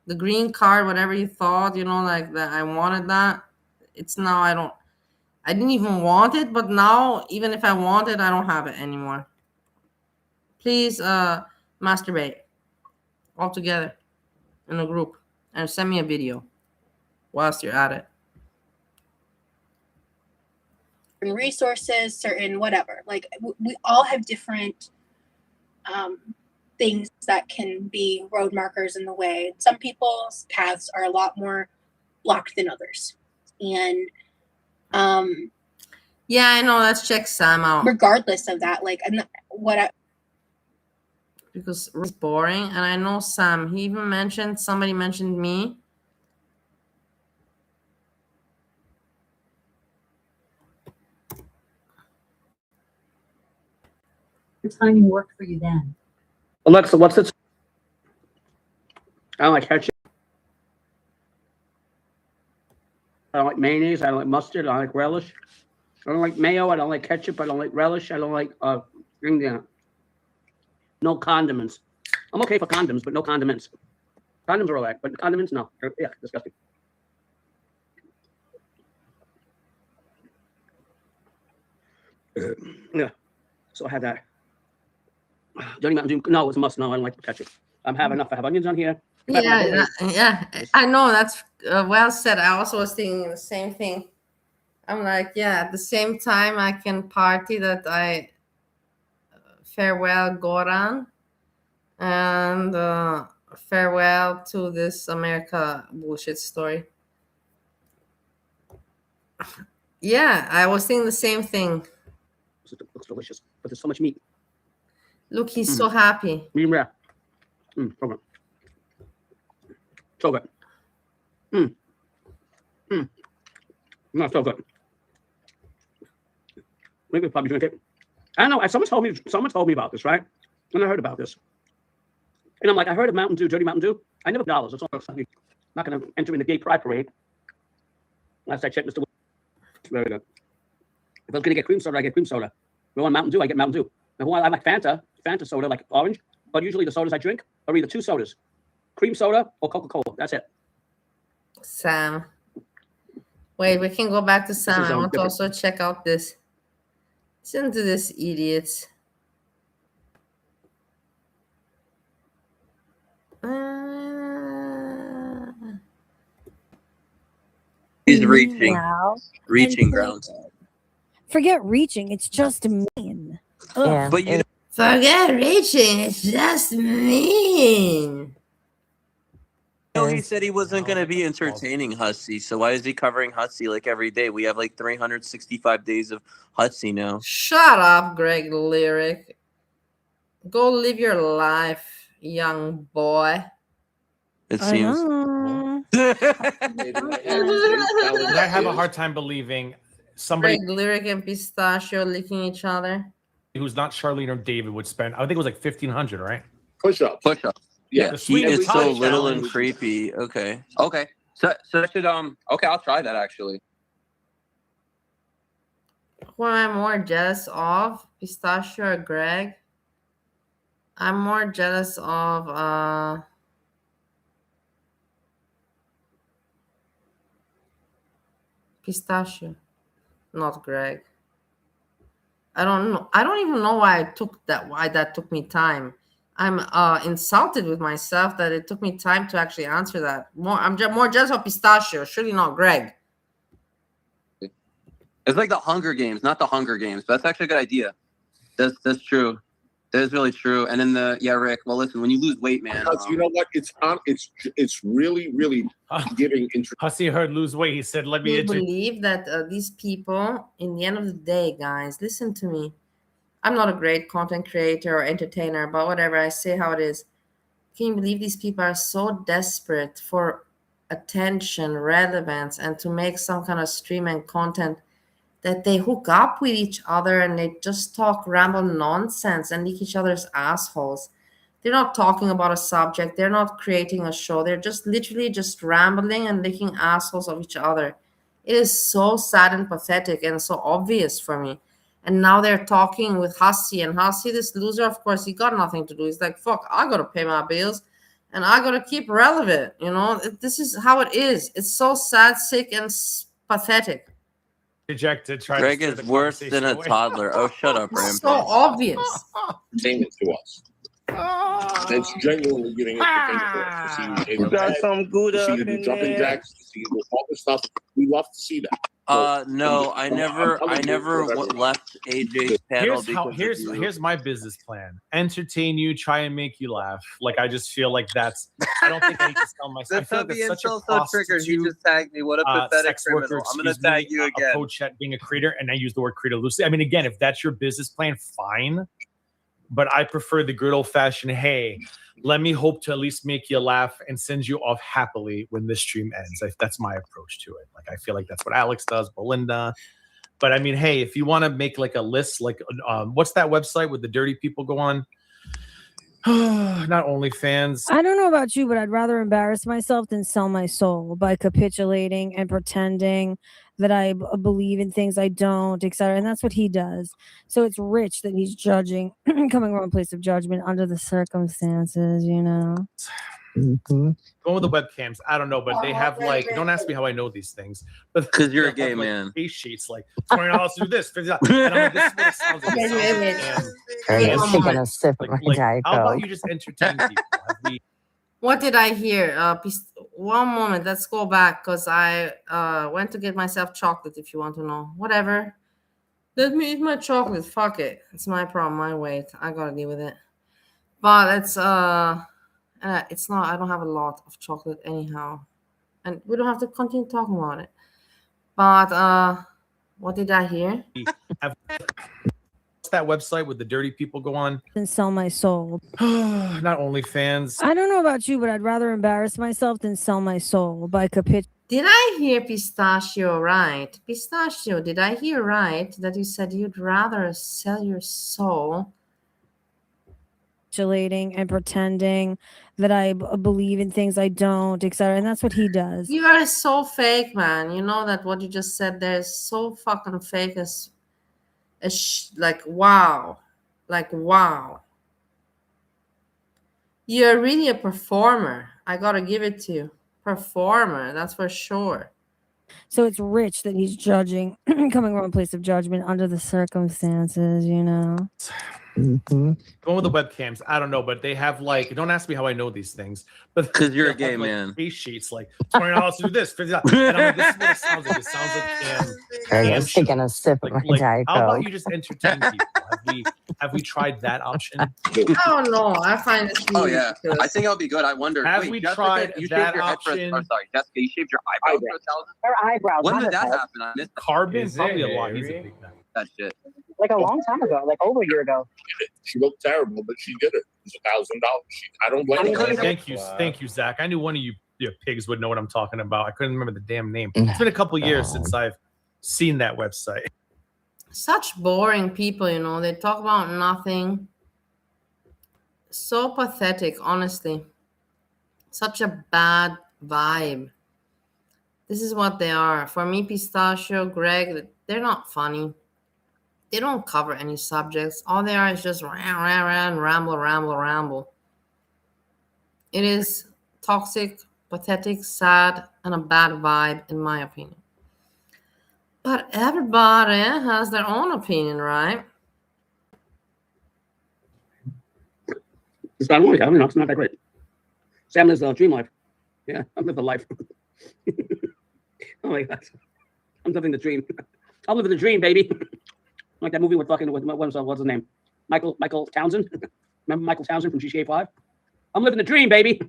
[SPEAKER 2] The green card, whatever you thought, you know, like that I wanted that. It's now I didn't even want it, but now even if I want it, I don't have it anymore. Please masturbate all together in a group and send me a video whilst you're at it.
[SPEAKER 4] resources, certain whatever. Like we all have different things that can be road markers in the way. Some people's paths are a lot more blocked than others. And
[SPEAKER 2] yeah, I know. Let's check Sam out.
[SPEAKER 4] Regardless of that, like
[SPEAKER 2] because it's boring, and I know Sam. He even somebody mentioned me.
[SPEAKER 5] The timing worked for you then.
[SPEAKER 6] Alexa, what's it? I don't like ketchup. I don't like mayonnaise. I don't like mustard. I don't like relish. I don't like mayo. I don't like ketchup. I don't like relish. I don't like no condiments. I'm okay for condoms, but no condiments. Condoms are all right, but condiments, no. Yeah, disgusting. Yeah. So I had that. Dirty Mountain Dew. No, it's a must. No, I don't like ketchup. I have enough. I have onions on here.
[SPEAKER 2] Yeah, I know. That's well said. I also was thinking the same thing. I'm like, yeah, at the same time I can party that I farewell Goran and farewell to this America bullshit story. Yeah, I was thinking the same thing.
[SPEAKER 6] It looks delicious, but there's so much meat.
[SPEAKER 2] Look, he's so happy.
[SPEAKER 6] Medium rare. So good. So good. Not so good. Maybe we'll probably drink it. I don't know. Someone told me about this, right? And I heard about this. And I'm like, I heard of Mountain Dew, Dirty Mountain Dew. I never dollars. It's all I'm not going to enter in the gay pride parade. Last I checked, Mr. Very good. If I was going to get cream soda, I get cream soda. If I want Mountain Dew, I get Mountain Dew. Now, I like Fanta soda, like orange. But usually the sodas I drink are either two sodas, cream soda or Coca-Cola. That's it.
[SPEAKER 2] Sam. Wait, we can go back to Sam. I want to also check out this. Listen to this idiots.
[SPEAKER 7] He's reaching grounds.
[SPEAKER 8] Forget reaching, it's just mean.
[SPEAKER 7] Yeah, but you
[SPEAKER 2] forget reaching, it's just mean.
[SPEAKER 7] he said he wasn't going to be entertaining Hussey, so why is he covering Hussey like every day? We have like 365 days of Hussey now.
[SPEAKER 2] Shut up, Greg Lyric. Go live your life, young boy.
[SPEAKER 7] It seems.
[SPEAKER 9] I have a hard time believing somebody
[SPEAKER 2] Greg Lyric and Pistachio licking each other.
[SPEAKER 9] Who's not Charlene or David would spend. I think it was like 1,500, right?
[SPEAKER 7] Push up. Yeah,
[SPEAKER 9] he
[SPEAKER 7] is so
[SPEAKER 9] challenge.
[SPEAKER 7] little and creepy. Okay. So that should okay, I'll try that actually.
[SPEAKER 2] Who am I more jealous of, Pistachio or Greg? I'm more jealous of Pistachio, not Greg. I don't know. I don't even know why I took that. Why that took me time. I'm insulted with myself that it took me time to actually answer that. I'm more jealous of Pistachio. Surely not Greg.
[SPEAKER 7] It's like the Hunger Games, not the Hunger Games. But that's actually a good idea. That's true. That is really true. And then Rick. Well, listen, when you lose weight, man.
[SPEAKER 10] Because you know what? It's really giving interest.
[SPEAKER 9] Hussy heard lose weight. He said, "Let me."
[SPEAKER 2] I believe that these people, in the end of the day, guys, listen to me. I'm not a great content creator or entertainer, but whatever, I say how it is. Can you believe these people are so desperate for attention, relevance, and to make some kind of stream and content that they hook up with each other and they just talk ramble nonsense and lick each other's assholes. They're not talking about a subject. They're not creating a show. They're just literally just rambling and licking assholes of each other. It is so sad and pathetic and so obvious for me. And now they're talking with Hussy, and Hussy, this loser, of course, he got nothing to do. He's like, fuck, I gotta pay my bills and I gotta keep relevant. You know, this is how it is. It's so sad, sick, and pathetic.
[SPEAKER 9] Dejected.
[SPEAKER 7] Greg is worse than a toddler. Oh, shut up, Ram.
[SPEAKER 2] So obvious.
[SPEAKER 10] Entertainment to us. It's genuinely giving entertainment to us. To see
[SPEAKER 7] We got some good
[SPEAKER 10] to
[SPEAKER 7] up
[SPEAKER 10] see the
[SPEAKER 7] in
[SPEAKER 10] jumping
[SPEAKER 7] there.
[SPEAKER 10] jacks, to see all the stuff. We love to see that.
[SPEAKER 7] No, I never left AJ's panel
[SPEAKER 9] Here's my business plan: entertain you, try and make you laugh. Like I just feel like that's. I don't think I need to sell myself. I feel like that's such a
[SPEAKER 7] triggered. He just tagged me. What a pathetic criminal! I'm gonna tag you again.
[SPEAKER 9] A coach at being a creator, and I use the word creator loosely. I mean, again, if that's your business plan, fine. But I prefer the good old fashioned. Hey, let me hope to at least make you laugh and send you off happily when this stream ends. That's my approach to it. Like I feel like that's what Alex does, Belinda. But I mean, hey, if you want to make like a list, like what's that website with the dirty people go on? Not OnlyFans.
[SPEAKER 8] I don't know about you, but I'd rather embarrass myself than sell my soul by capitulating and pretending that I believe in things I don't, etc. And that's what he does. So it's rich that he's judging, coming from a place of judgment under the circumstances, you know.
[SPEAKER 9] Going with the webcams, I don't know, but they have like. Don't ask me how I know these things, but
[SPEAKER 7] because you're a gay
[SPEAKER 9] like,
[SPEAKER 7] man.
[SPEAKER 9] Face sheets like $20 to do this, $50. And I'm like, this is what it sounds like.
[SPEAKER 11] Ernest taking a sip of my Diet
[SPEAKER 9] How about
[SPEAKER 11] Coke.
[SPEAKER 9] you just entertain people?
[SPEAKER 2] What did I hear? One moment. Let's go back because I went to get myself chocolate. If you want to know, whatever. Let me eat my chocolate. Fuck it. It's my problem. My weight. I gotta deal with it. But it's not. I don't have a lot of chocolate anyhow, and we don't have to continue talking about it. But what did I hear?
[SPEAKER 9] What's that website with the dirty people go on?
[SPEAKER 8] And sell my soul.
[SPEAKER 9] Not OnlyFans.
[SPEAKER 8] I don't know about you, but I'd rather embarrass myself than sell my soul by capitulating.
[SPEAKER 2] Did I hear Pistachio right? Pistachio, did I hear right that you said you'd rather sell your soul?
[SPEAKER 8] And pretending that I believe in things I don't, etc. And that's what he does.
[SPEAKER 2] You are so fake, man. You know that what you just said there is so fucking fake as like wow. Like wow. You're really a performer. I gotta give it to you. Performer, that's for sure.
[SPEAKER 8] So it's rich that he's judging, coming from a place of judgment under the circumstances, you know.
[SPEAKER 9] Going with the webcams, I don't know, but they have like. Don't ask me how I know these things, but
[SPEAKER 7] because you're a gay
[SPEAKER 9] like,
[SPEAKER 7] man.
[SPEAKER 9] Face sheets like $20 to do this, $50. And I'm like, this is what it sounds like. It sounds like
[SPEAKER 11] Ernest taking a sip of my Diet
[SPEAKER 9] how about
[SPEAKER 11] Coke.
[SPEAKER 9] you just entertain people? Have we tried that option?
[SPEAKER 2] Oh no, I find this.
[SPEAKER 7] Oh yeah, I think it'll be good. I wonder.
[SPEAKER 9] Have
[SPEAKER 7] wait,
[SPEAKER 9] we
[SPEAKER 7] Jessica,
[SPEAKER 9] tried
[SPEAKER 7] you
[SPEAKER 9] that
[SPEAKER 7] shaved your head for
[SPEAKER 9] option?
[SPEAKER 7] sorry, Jessica, you shaved your eyebrows for 1,000.
[SPEAKER 5] Her eyebrows.
[SPEAKER 7] When
[SPEAKER 5] not
[SPEAKER 7] did
[SPEAKER 5] her
[SPEAKER 7] that
[SPEAKER 5] head.
[SPEAKER 7] happen? I missed
[SPEAKER 9] Carbon, Is probably it, a lot. He's a
[SPEAKER 7] really?
[SPEAKER 9] big guy.
[SPEAKER 7] that shit.
[SPEAKER 5] Like a long time ago, like over a year ago.
[SPEAKER 10] She looked terrible, but she did it. It was $1,000. I don't blame her.
[SPEAKER 9] Thank you, Zach. I knew one of you pigs would know what I'm talking about. I couldn't remember the damn name. It's been a couple of years since I've seen that website.
[SPEAKER 2] Such boring people, you know. They talk about nothing. So pathetic, honestly. Such a bad vibe. This is what they are. For me, Pistachio, Greg, they're not funny. They don't cover any subjects. All they are is just ramble. It is toxic, pathetic, sad, and a bad vibe, in my opinion. But everybody has their own opinion, right?
[SPEAKER 6] It's not really, I mean, it's not that great. Sam lives a dream life. Yeah, I'm living the life. Oh my God. I'm living the dream. I'm living the dream, baby. Like that movie with fucking, what's his name? Michael Townsend. Remember Michael Townsend from GTA 5? I'm living the dream, baby.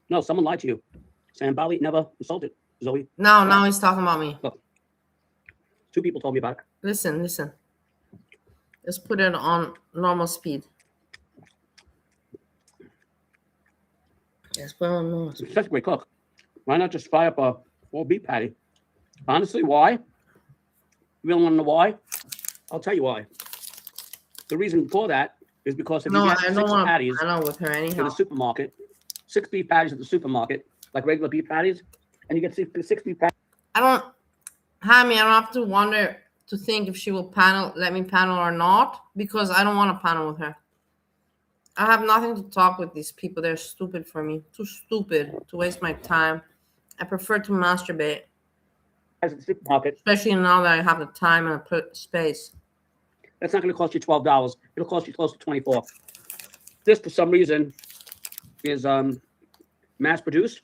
[SPEAKER 6] No, someone lied to you. Sam Bali never insulted Zoe.
[SPEAKER 2] No, now he's talking about me.
[SPEAKER 6] Look, 2 people told me about it.
[SPEAKER 2] Listen. Just put it on normal speed. Just put it on normal speed.
[SPEAKER 6] It's such a great cook. Why not just fry up a whole beef patty? Honestly, why? You really want to know why? I'll tell you why. The reason for that is because if you get 6 patties
[SPEAKER 2] I know with her
[SPEAKER 6] in
[SPEAKER 2] anyhow.
[SPEAKER 6] the supermarket, 6 beef patties at the supermarket, like regular beef patties, and you get 6 beef patties.
[SPEAKER 2] I don't have to wonder to think if she will let me panel or not, because I don't want to panel with her. I have nothing to talk with these people. They're stupid for me. Too stupid to waste my time. I prefer to masturbate.
[SPEAKER 6] At the supermarket.
[SPEAKER 2] Especially now that I have the time and the space.
[SPEAKER 6] That's not going to cost you $12. It'll cost you close to $24. This, for some reason, is mass produced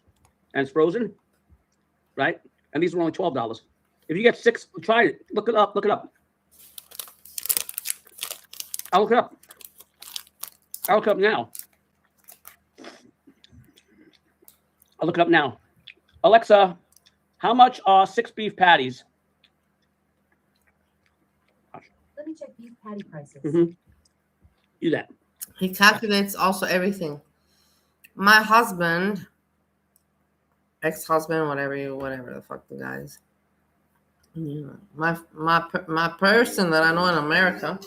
[SPEAKER 6] and it's frozen, right? And these are only $12. If you get 6, try it. Look it up. I'll look it up. I'll look it up now. I'll look it up now. Alexa, how much are 6 beef patties?
[SPEAKER 12] Let me check beef patty prices.
[SPEAKER 6] Do that.
[SPEAKER 2] He calculates also everything. My husband, ex-husband, whatever the fuck the guy is. Yeah. My person that I know in America.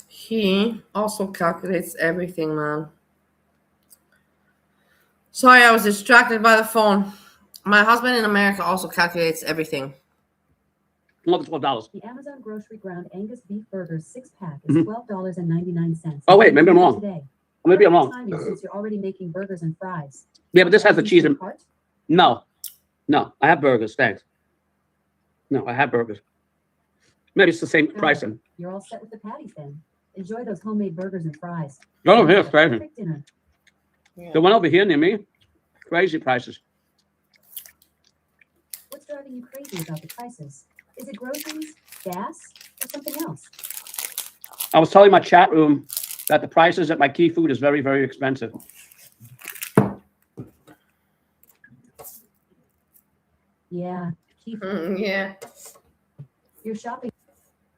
[SPEAKER 2] He also calculates everything, man. Sorry, I was distracted by the phone. My husband in America also calculates everything.
[SPEAKER 6] Another $12.
[SPEAKER 12] The Amazon grocery ground Angus beef burgers 6-pack is $12.99.
[SPEAKER 6] Oh wait, maybe I'm wrong.
[SPEAKER 12] Today.
[SPEAKER 6] Maybe I'm wrong.
[SPEAKER 12] Timing, since you're already making burgers and fries.
[SPEAKER 6] Yeah, but this has the cheese in. No, I have burgers. Thanks. No, I have burgers. Maybe it's the same pricing.
[SPEAKER 12] You're all set with the patties then. Enjoy those homemade burgers and fries.
[SPEAKER 6] Go over here, crazy.
[SPEAKER 12] Perfect dinner.
[SPEAKER 6] The one over here near me, crazy prices.
[SPEAKER 12] What's driving you crazy about the prices? Is it groceries, gas, or something else?
[SPEAKER 6] I was telling my chat room that the prices at my Key Food is very, very expensive.
[SPEAKER 12] Yeah. Key Food.
[SPEAKER 2] Yeah.
[SPEAKER 12] Your shopping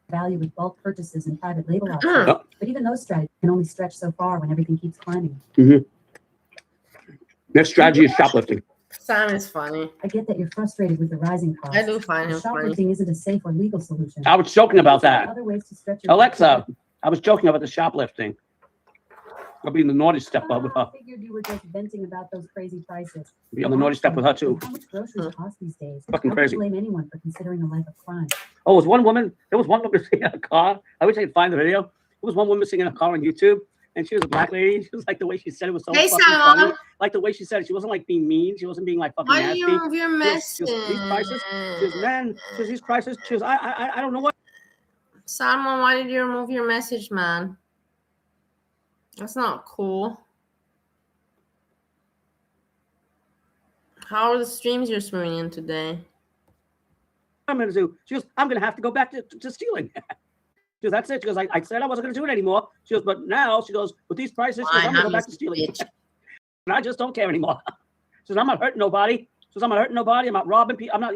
[SPEAKER 12] value with bulk purchases and private label options. But even those strategies can only stretch so far when everything keeps climbing.
[SPEAKER 6] Next strategy is shoplifting.
[SPEAKER 2] Sam is funny.
[SPEAKER 12] I get that you're frustrated with the rising costs.
[SPEAKER 2] I do find him funny.
[SPEAKER 12] Shoplifting isn't a safe or legal solution.
[SPEAKER 6] I was joking about that.
[SPEAKER 12] Other ways to stretch your
[SPEAKER 6] Alexa, I was joking about the shoplifting. I'll be in the naughty step with her.
[SPEAKER 12] I figured you were just venting about those crazy prices.
[SPEAKER 6] Be on the naughty step with her too.
[SPEAKER 12] How much groceries cost these days?
[SPEAKER 6] Fucking
[SPEAKER 12] I
[SPEAKER 6] crazy.
[SPEAKER 12] don't blame anyone for considering a life of crime.
[SPEAKER 6] Oh, there was one woman singing in a car. I wish I could find the video. There was one woman singing in a car on YouTube, and she was a black lady. She was like, the way she said it was so
[SPEAKER 2] Hey,
[SPEAKER 6] fucking
[SPEAKER 2] Sam.
[SPEAKER 6] funny. Like the way she said it, she wasn't like being mean. She wasn't being like fucking
[SPEAKER 2] Why do
[SPEAKER 6] nasty.
[SPEAKER 2] you move your
[SPEAKER 6] She
[SPEAKER 2] message?
[SPEAKER 6] was, these prices. She was, man. She was, these prices. She was, I don't know what.
[SPEAKER 2] Simon, why did you remove your message, man? That's not cool. How are the streams you're swimming in today?
[SPEAKER 6] I'm going to do. She goes, I'm going to have to go back to stealing. She goes, that's it. She goes, I said I wasn't going to do it anymore. She goes, but now, she goes, with these prices, she goes, I'm going to go back to stealing. And I just don't care anymore. She says, I'm not hurting nobody. She says, I'm not hurting nobody. I'm not robbing people. I'm not,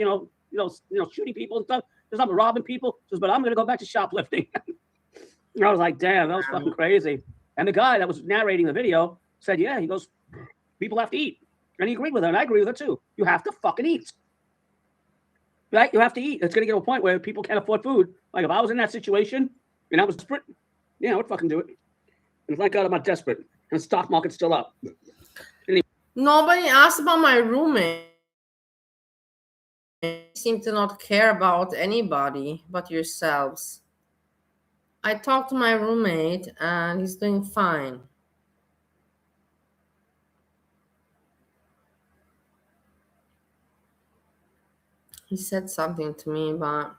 [SPEAKER 6] shooting people and stuff. She says, I'm not robbing people. She says, but I'm going to go back to shoplifting. And I was like, damn, that was fucking crazy. And the guy that was narrating the video said, yeah, he goes, people have to eat. And he agreed with her, and I agree with her too. You have to fucking eat. Right? You have to eat. It's going to get to a point where people can't afford food. Like if I was in that situation and I was desperate, yeah, I would fucking do it. And thank God I'm not desperate. And the stock market's still up.
[SPEAKER 2] Nobody asked about my roommate. You seem to not care about anybody but yourselves. I talked to my roommate and he's doing fine. He said something to me, but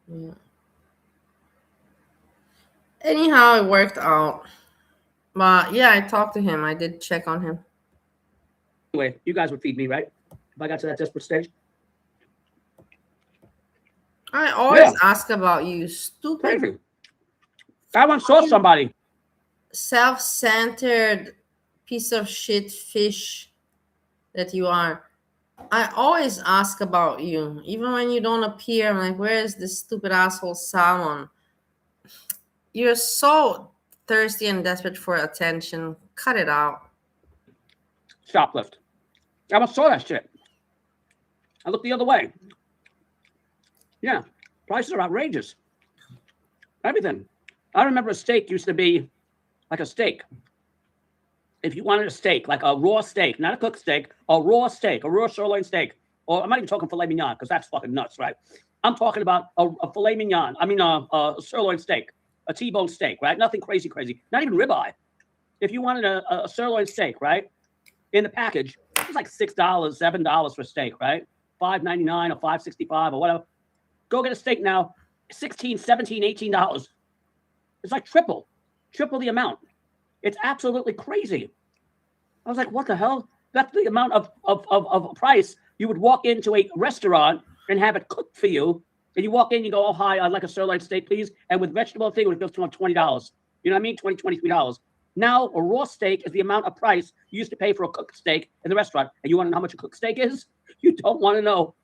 [SPEAKER 2] yeah. Anyhow, it worked out. But yeah, I talked to him. I did check on him.
[SPEAKER 6] Anyway, you guys would feed me, right? If I got to that desperate stage.
[SPEAKER 2] I always ask about you, stupid.
[SPEAKER 6] Crazy. I once saw somebody.
[SPEAKER 2] Self-centered piece of shit fish that you are. I always ask about you, even when you don't appear. I'm like, where is this stupid asshole salmon? You're so thirsty and desperate for attention. Cut it out.
[SPEAKER 6] Shoplift. I almost saw that shit. I looked the other way. Yeah, prices are outrageous. Everything. I remember a steak used to be like a steak. If you wanted a steak, like a raw steak, not a cooked steak, a raw sirloin steak, or I'm not even talking filet mignon because that's fucking nuts, right? I'm talking about a filet mignon. I mean, a sirloin steak, a T-bone steak, right? Nothing crazy, not even ribeye. If you wanted a sirloin steak, right, in the package, it was like $6, $7 for a steak, right? $5.99 or $5.65 or whatever. Go get a steak now, $16, $17, $18. It's like triple the amount. It's absolutely crazy. I was like, what the hell? That's the amount of price you would walk into a restaurant and have it cooked for you. And you walk in, you go, oh, hi, I'd like a sirloin steak, please. And with vegetable thing, it would go to $20. You know what I mean? $20, $23. Now, a raw steak is the amount of price you used to pay for a cooked steak in the restaurant. And you want to know how much a cooked steak is? You don't want to know.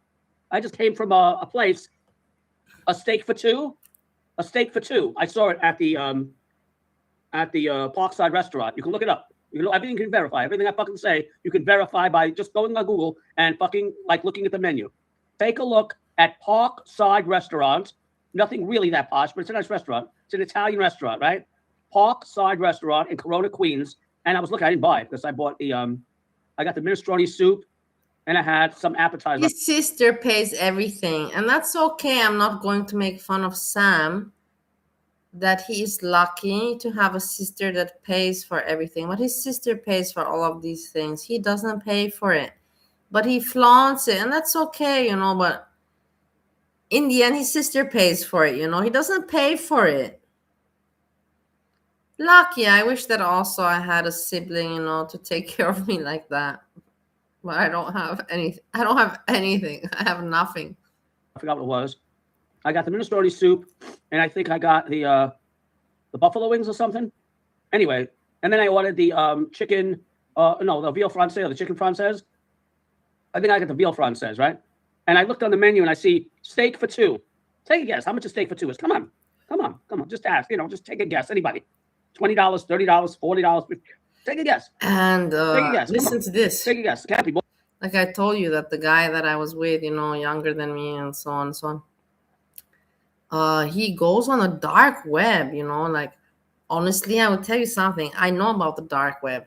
[SPEAKER 6] I just came from a place, a steak for two. I saw it at the Parkside restaurant. You can look it up. You know, everything you can verify. Everything I fucking say, you can verify by just going on Google and fucking like looking at the menu. Take a look at Parkside Restaurant. Nothing really that posh, but it's a nice restaurant. It's an Italian restaurant, right? Parkside Restaurant in Corona, Queens. And I was looking, I didn't buy it because I bought I got the minestrone soup and I had some appetizers.
[SPEAKER 2] His sister pays everything, and that's okay. I'm not going to make fun of Sam that he is lucky to have a sister that pays for everything, but his sister pays for all of these things. He doesn't pay for it, but he flaunts it, and that's okay, you know, but in the end, his sister pays for it, you know. He doesn't pay for it. Lucky. I wish that also I had a sibling, you know, to take care of me like that. But I don't have anything. I have nothing.
[SPEAKER 6] I forgot what it was. I got the minestrone soup, and I think I got the buffalo wings or something. Anyway, and then I ordered the chicken. The veal francais or the chicken francais. I think I got the veal francais, right? And I looked on the menu and I see steak for two. Take a guess. How much a steak for two is? Come on. Just ask. You know, just take a guess. Anybody? $20, $30, $40. Take a guess.
[SPEAKER 2] And
[SPEAKER 6] take a guess.
[SPEAKER 2] Listen to this.
[SPEAKER 6] Take a guess. Can't be.
[SPEAKER 2] Like I told you that the guy that I was with, you know, younger than me and so on and so on. He goes on a dark web, you know, like honestly, I will tell you something. I know about the dark web.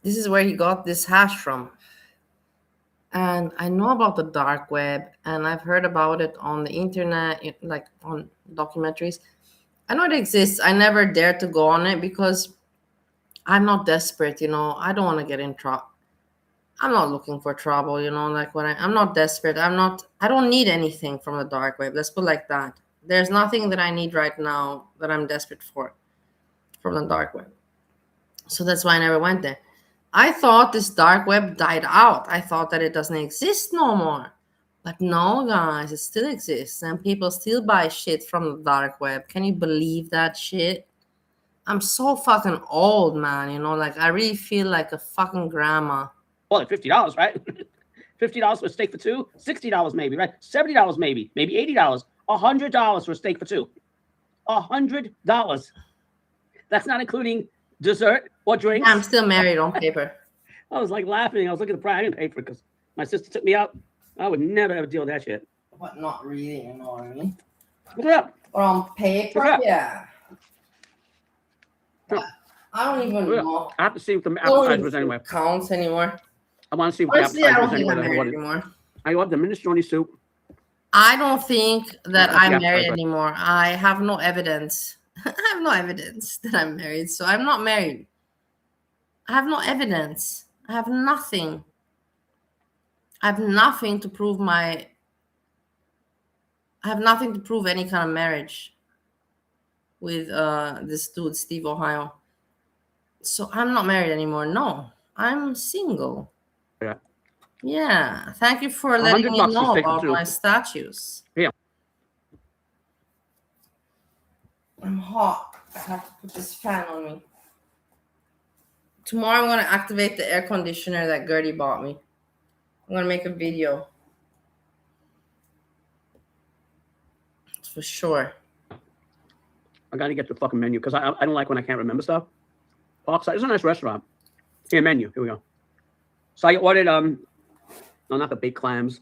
[SPEAKER 2] This is where he got this hash from. And I know about the dark web, and I've heard about it on the internet, like on documentaries. I know it exists. I never dared to go on it because I'm not desperate, you know. I don't want to get in trouble. I'm not looking for trouble, you know, like I'm not desperate. I don't need anything from the dark web. Let's put it like that. There's nothing that I need right now that I'm desperate for from the dark web. So that's why I never went there. I thought this dark web died out. I thought that it doesn't exist no more. But no, guys, it still exists. And people still buy shit from the dark web. Can you believe that shit? I'm so fucking old, man. You know, like I really feel like a fucking grandma.
[SPEAKER 6] Well, at $50, right? $50 for a steak for two, $60 maybe, right? $70 maybe $80, $100 for a steak for two. $100. That's not including dessert or drinks.
[SPEAKER 2] Yeah, I'm still married on paper.
[SPEAKER 6] I was like laughing. I was looking at the price. I didn't pay for it because my sister took me out. I would never ever deal with that shit.
[SPEAKER 2] But not really, you know what I mean?
[SPEAKER 6] Look it up.
[SPEAKER 2] Or on paper,
[SPEAKER 6] Look it up.
[SPEAKER 2] yeah. I don't even
[SPEAKER 6] Yeah.
[SPEAKER 2] know.
[SPEAKER 6] I have to see what the
[SPEAKER 2] I don't
[SPEAKER 6] appetizers
[SPEAKER 2] even
[SPEAKER 6] anyway.
[SPEAKER 2] counts anymore.
[SPEAKER 6] I want to see what the
[SPEAKER 2] Honestly, I don't
[SPEAKER 6] appetizers
[SPEAKER 2] think
[SPEAKER 6] anyway
[SPEAKER 2] I'm
[SPEAKER 6] that I
[SPEAKER 2] married
[SPEAKER 6] ordered.
[SPEAKER 2] anymore.
[SPEAKER 6] I ordered the minestrone soup.
[SPEAKER 2] I don't think that
[SPEAKER 6] That's the
[SPEAKER 2] I'm married
[SPEAKER 6] appetizer.
[SPEAKER 2] anymore. I have no evidence. I have no evidence that I'm married, so I'm not married. I have no evidence. I have nothing. I have nothing to prove I have nothing to prove any kind of marriage with this dude, Steve Ohio. So I'm not married anymore. No, I'm single.
[SPEAKER 6] Yeah.
[SPEAKER 2] Yeah. Thank you for letting me
[SPEAKER 6] $100 for
[SPEAKER 2] know
[SPEAKER 6] steak for
[SPEAKER 2] about
[SPEAKER 6] two.
[SPEAKER 2] my statues.
[SPEAKER 6] Yeah.
[SPEAKER 2] I'm hot. I have to put this fan on me. Tomorrow I'm going to activate the air conditioner that Gertie bought me. I'm going to make a video. For sure.
[SPEAKER 6] I got to get the fucking menu because I don't like when I can't remember stuff. Parkside is a nice restaurant. Here, menu. Here we go. So I ordered no, not the baked clams.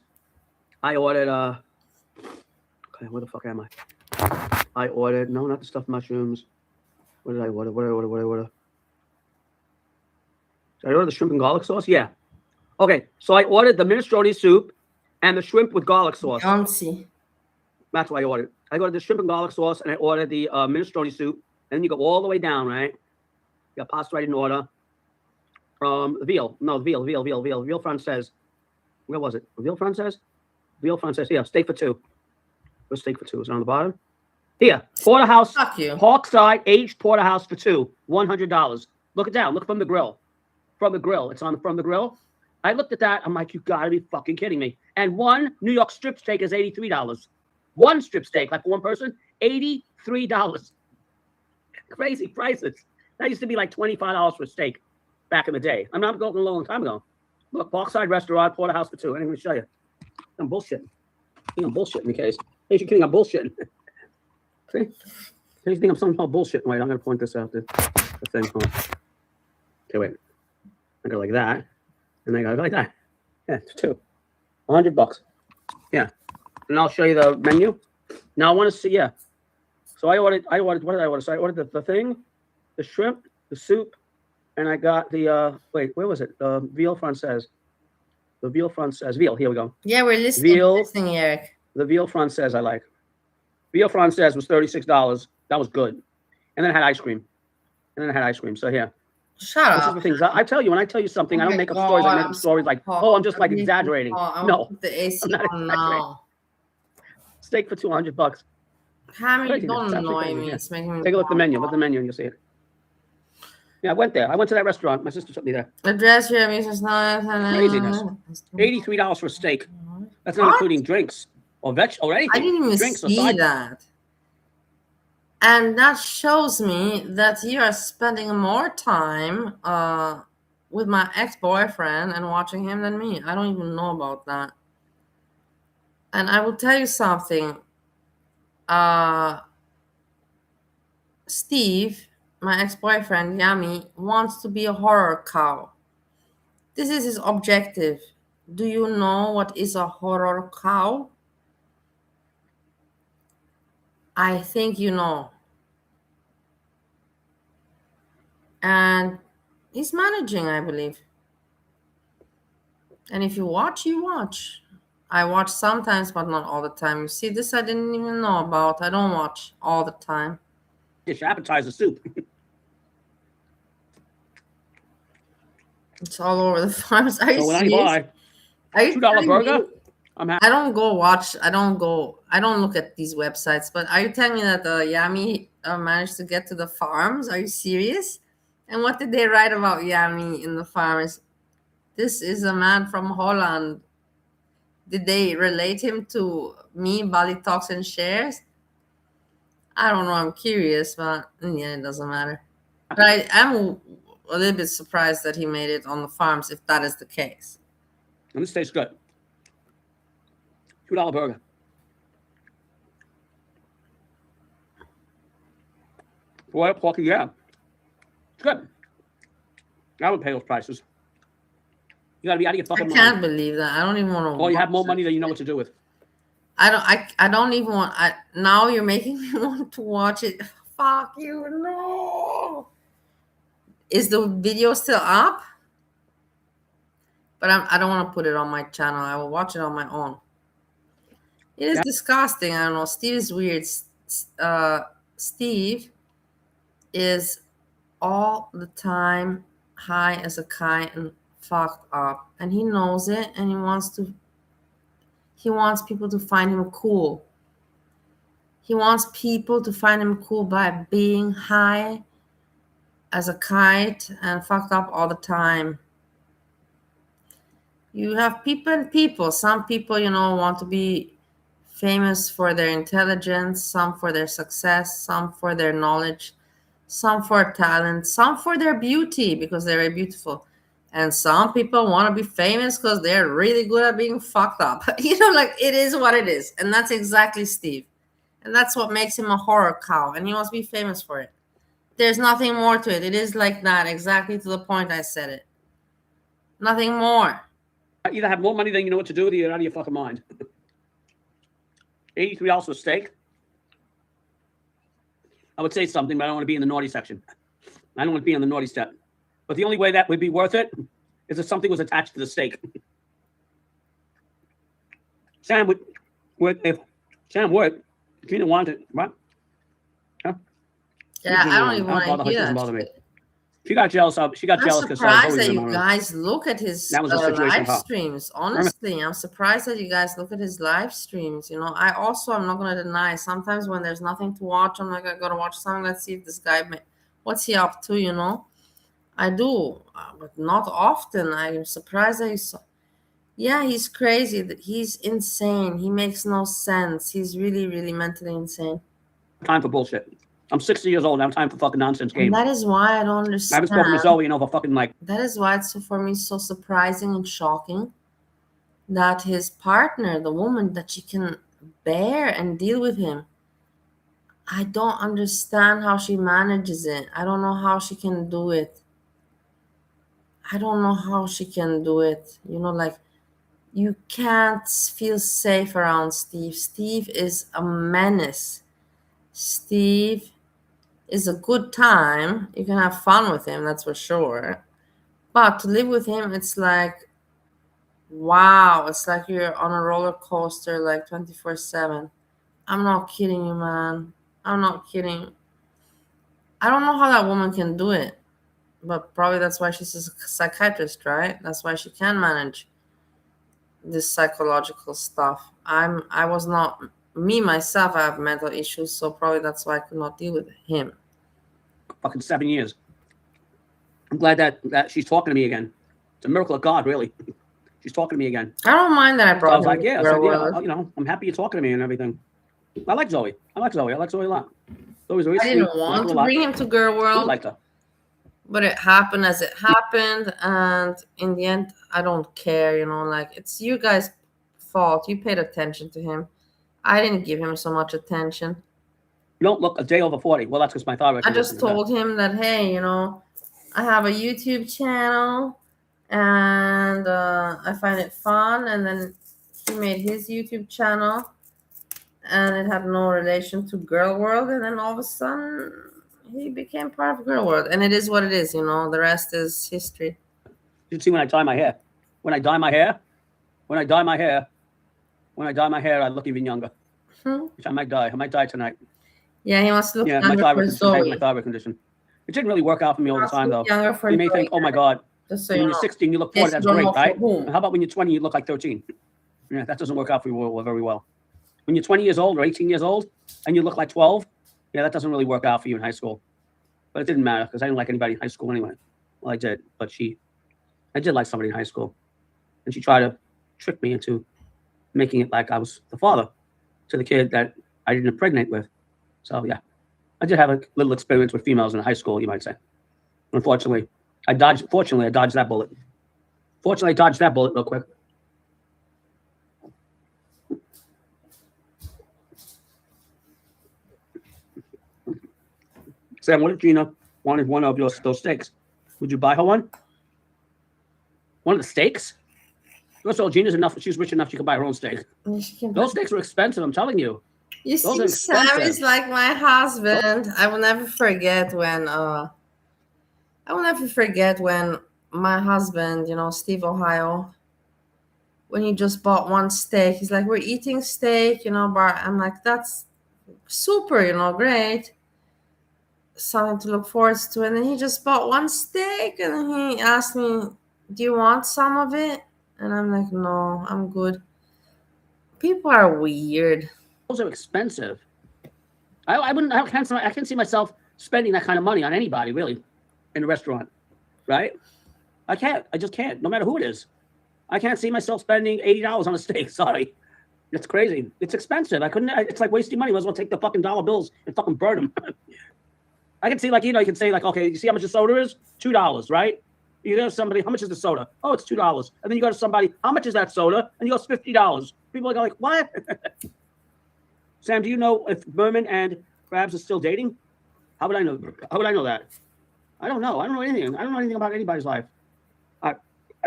[SPEAKER 6] I ordered okay, where the fuck am I? I ordered no, not the stuffed mushrooms. What did I order? What did I order? Did I order the shrimp and garlic sauce? Yeah. Okay, so I ordered the minestrone soup and the shrimp with garlic sauce.
[SPEAKER 2] Fancy.
[SPEAKER 6] That's what I ordered. I ordered the shrimp and garlic sauce, and I ordered the minestrone soup. And then you go all the way down, right? You got pasta right in order. Veal. No, veal française. Where was it? Veal française? Veal française. Yeah, steak for two. Where's steak for two? Is it on the bottom? Here, porterhouse.
[SPEAKER 2] Fuck you.
[SPEAKER 6] Parkside aged porterhouse for two. $100. Look it down. Look from the grill. From the grill. It's on from the grill. I looked at that. I'm like, you gotta be fucking kidding me. And one New York strip steak is $83. One strip steak, like for one person, $83. Crazy prices. That used to be like $25 for a steak back in the day. I'm not going a long time ago. Look, Parkside Restaurant, porterhouse for two. I'm going to show you. I'm bullshitting. I'm bullshitting, in case. Hey, you're kidding, I'm bullshitting. See? You think I'm somehow bullshitting? Wait, I'm going to point this out. The thing. Oh. Okay, wait. I go like that. And then I go like that. Yeah, it's two. $100. Yeah. And I'll show you the menu. Now I want to see, yeah. So I ordered, what did I order? So I ordered the thing, the shrimp, the soup, and I got the, wait, where was it? The veal française. The veal française. Veal, here we go.
[SPEAKER 2] Yeah, we're listening.
[SPEAKER 6] Veal.
[SPEAKER 2] Listening, Eric.
[SPEAKER 6] The veal française I like. Veal française was $36. That was good. And then I had ice cream. So here.
[SPEAKER 2] Shut
[SPEAKER 6] This
[SPEAKER 2] up.
[SPEAKER 6] is the things. I tell you, when I tell you something,
[SPEAKER 2] Oh
[SPEAKER 6] I don't
[SPEAKER 2] my
[SPEAKER 6] make up
[SPEAKER 2] God,
[SPEAKER 6] stories. I make
[SPEAKER 2] I'm
[SPEAKER 6] up stories like,
[SPEAKER 2] so hot.
[SPEAKER 6] oh, I'm just like
[SPEAKER 2] I need to
[SPEAKER 6] exaggerating.
[SPEAKER 2] hot. I
[SPEAKER 6] No,
[SPEAKER 2] want to put the AC
[SPEAKER 6] I'm not
[SPEAKER 2] on
[SPEAKER 6] exaggerating.
[SPEAKER 2] now.
[SPEAKER 6] Steak for $200.
[SPEAKER 2] Hammy,
[SPEAKER 6] Crazy,
[SPEAKER 2] don't
[SPEAKER 6] it's absolutely
[SPEAKER 2] annoy
[SPEAKER 6] crazy,
[SPEAKER 2] me.
[SPEAKER 6] yeah.
[SPEAKER 2] It's making me
[SPEAKER 6] Take a look at the menu.
[SPEAKER 2] hot.
[SPEAKER 6] Look at the menu and you'll see it. Yeah, I went there. I went to that restaurant. My sister took me there.
[SPEAKER 2] Address here, Mrs. Nice.
[SPEAKER 6] Craziness. $83 for a steak. That's not
[SPEAKER 2] What?
[SPEAKER 6] including drinks or veg or anything.
[SPEAKER 2] I didn't even
[SPEAKER 6] Drinks or
[SPEAKER 2] see
[SPEAKER 6] side.
[SPEAKER 2] that. And that shows me that you are spending more time with my ex-boyfriend and watching him than me. I don't even know about that. And I will tell you something. Steve, my ex-boyfriend, Yami, wants to be a horror cow. This is his objective. Do you know what is a horror cow? I think you know. And he's managing, I believe. And if you watch, you watch. I watch sometimes, but not all the time. You see, this I didn't even know about. I don't watch all the time.
[SPEAKER 6] Dish appetizer soup.
[SPEAKER 2] It's all over the farms. Are you
[SPEAKER 6] So when I
[SPEAKER 2] serious?
[SPEAKER 6] buy
[SPEAKER 2] Are you
[SPEAKER 6] $2
[SPEAKER 2] telling
[SPEAKER 6] burger,
[SPEAKER 2] me?
[SPEAKER 6] I'm happy.
[SPEAKER 2] I don't go watch. I don't look at these websites. But are you telling me that Yami managed to get to the farms? Are you serious? And what did they write about Yami in the farms? This is a man from Holland. Did they relate him to me, Bali Talks and Shares? I don't know. I'm curious, but yeah, it doesn't matter. But I am a little bit surprised that he made it on the farms, if that is the case.
[SPEAKER 6] And this tastes good. $2 burger. Royal porky, yeah. It's good. I would pay those prices. You gotta be out of your
[SPEAKER 2] I
[SPEAKER 6] fucking mind.
[SPEAKER 2] can't believe that. I don't even want to.
[SPEAKER 6] Or you have more money than you know what to do with.
[SPEAKER 2] I don't even want. Now you're making me want to watch it. Fuck you, no. Is the video still up? But I don't want to put it on my channel. I will watch it on my own. It is disgusting. I don't know. Steve is weird. Steve is all the time high as a kite and fucked up, and he knows it, and he wants people to find him cool. He wants people to find him cool by being high as a kite and fucked up all the time. You have people and people. Some people, want to be famous for their intelligence, some for their success, some for their knowledge, some for talent, some for their beauty because they're very beautiful. And some people want to be famous because they're really good at being fucked up. It is what it is. And that's exactly Steve. And that's what makes him a horror cow. And he wants to be famous for it. There's nothing more to it. It is like that, exactly to the point I said it. Nothing more.
[SPEAKER 6] I either have more money than you know what to do with, or you're out of your fucking mind. $83 for a steak. I would say something, but I don't want to be in the naughty section. I don't want to be on the naughty step. But the only way that would be worth it is if something was attached to the steak. Sam would if you didn't want it, what? Huh?
[SPEAKER 2] Yeah, I don't even want to hear that.
[SPEAKER 6] Bother me. She got jealous. She got jealous because
[SPEAKER 2] I'm surprised that you guys look at his live streams. Honestly, I'm surprised that you guys look at his live streams. I also am not going to deny. Sometimes when there's nothing to watch, I'm like, I got to watch something. Let's see if this guy, what's he up to? I do, but not often. I'm surprised that you saw. Yeah, he's crazy. He's insane. He makes no sense. He's really, really mentally insane.
[SPEAKER 6] Time for bullshit. I'm 60 years old. I have time for fucking nonsense games.
[SPEAKER 2] And that is why I don't understand.
[SPEAKER 6] I haven't spoken to Zoe for fucking
[SPEAKER 2] That is why it's for me so surprising and shocking that his partner, the woman, that she can bear and deal with him. I don't understand how she manages it. I don't know how she can do it. You can't feel safe around Steve. Steve is a menace. Steve is a good time. You can have fun with him, that's for sure. But to live with him, it's like, wow. It's like you're on a roller coaster, 24/7. I'm not kidding you, man. I'm not kidding. I don't know how that woman can do it. But probably that's why she's a psychiatrist, right? That's why she can manage this psychological stuff. Me, myself, I have mental issues, so probably that's why I could not deal with him.
[SPEAKER 6] Fucking 7 years. I'm glad that she's talking to me again. It's a miracle of God, really. She's talking to me again.
[SPEAKER 2] I don't mind that I brought
[SPEAKER 6] I was like, I'm happy you're talking to me and everything. I like Zoe. I like Zoe a lot. Zoe's very sweet.
[SPEAKER 2] I didn't want to bring him to Girl World.
[SPEAKER 6] I liked her.
[SPEAKER 2] But it happened as it happened, and in the end, I don't care, it's you guys' fault. You paid attention to him. I didn't give him so much attention.
[SPEAKER 6] You don't look a day over 40. Well, that's because my thyroid.
[SPEAKER 2] I just told him that, hey, I have a YouTube channel, and I find it fun, and then he made his YouTube channel, and it had no relation to Girl World, and then all of a sudden he became part of Girl World, and it is what it is, the rest is history.
[SPEAKER 6] You can see when I dye my hair. When I dye my hair, I look even younger. Which I might dye. I might dye tonight.
[SPEAKER 2] Yeah, he wants to look younger
[SPEAKER 6] my
[SPEAKER 2] thyroid
[SPEAKER 6] condition. It didn't really work out for me all the time, though.
[SPEAKER 2] You
[SPEAKER 6] may think, oh my God, when you're 16, you look 40, that's great, right? How about when you're 20, you look like 13? Yeah, that doesn't work out for you very well. When you're 20 years old or 18 years old and you look like 12, yeah, that doesn't really work out for you in high school. But it didn't matter because I didn't like anybody in high school anyway. Well, I did, but I did like somebody in high school. And she tried to trick me into making it like I was the father to the kid that I didn't impregnate with. So, yeah, I did have a little experience with females in high school, you might say. Unfortunately, I dodged that bullet. Fortunately, I dodged that bullet real quick. Sam, what if Gina wanted one of those steaks? Would you buy her one? One of the steaks? First of all, Gina's enough. She's rich enough. She can buy her own steak. Those steaks were expensive. I'm telling you.
[SPEAKER 2] You see, Sam is like my husband. I will never forget when I I will never forget when my husband, you know, Steve Ohio, when he just bought one steak, he's like, we're eating steak, you know, but I'm like, that's super, you know, great. Something to look forward to. And then he just bought one steak and then he asked me, do you want some of it? And I'm like, no, I'm good. People are weird.
[SPEAKER 6] Those are expensive. I wouldn't. I can't see myself spending that kind of money on anybody really, in a restaurant, right? I can't. I just can't. No matter who it is, I can't see myself spending $80 on a steak. Sorry, it's crazy. It's expensive. I couldn't. It's like wasting money. Might as well take the fucking dollar bills and fucking burn them. I can see, like, you know, you can say, like, okay, you see how much the soda is? $2, right? You go to somebody, how much is the soda? Oh, it's $2. And then you go to somebody, how much is that soda? And you go, it's $50. People are like, what? Sam, do you know if Berman and Krabs are still dating? How would I know? How would I know that? I don't know. I don't know anything. I don't know anything about anybody's life. I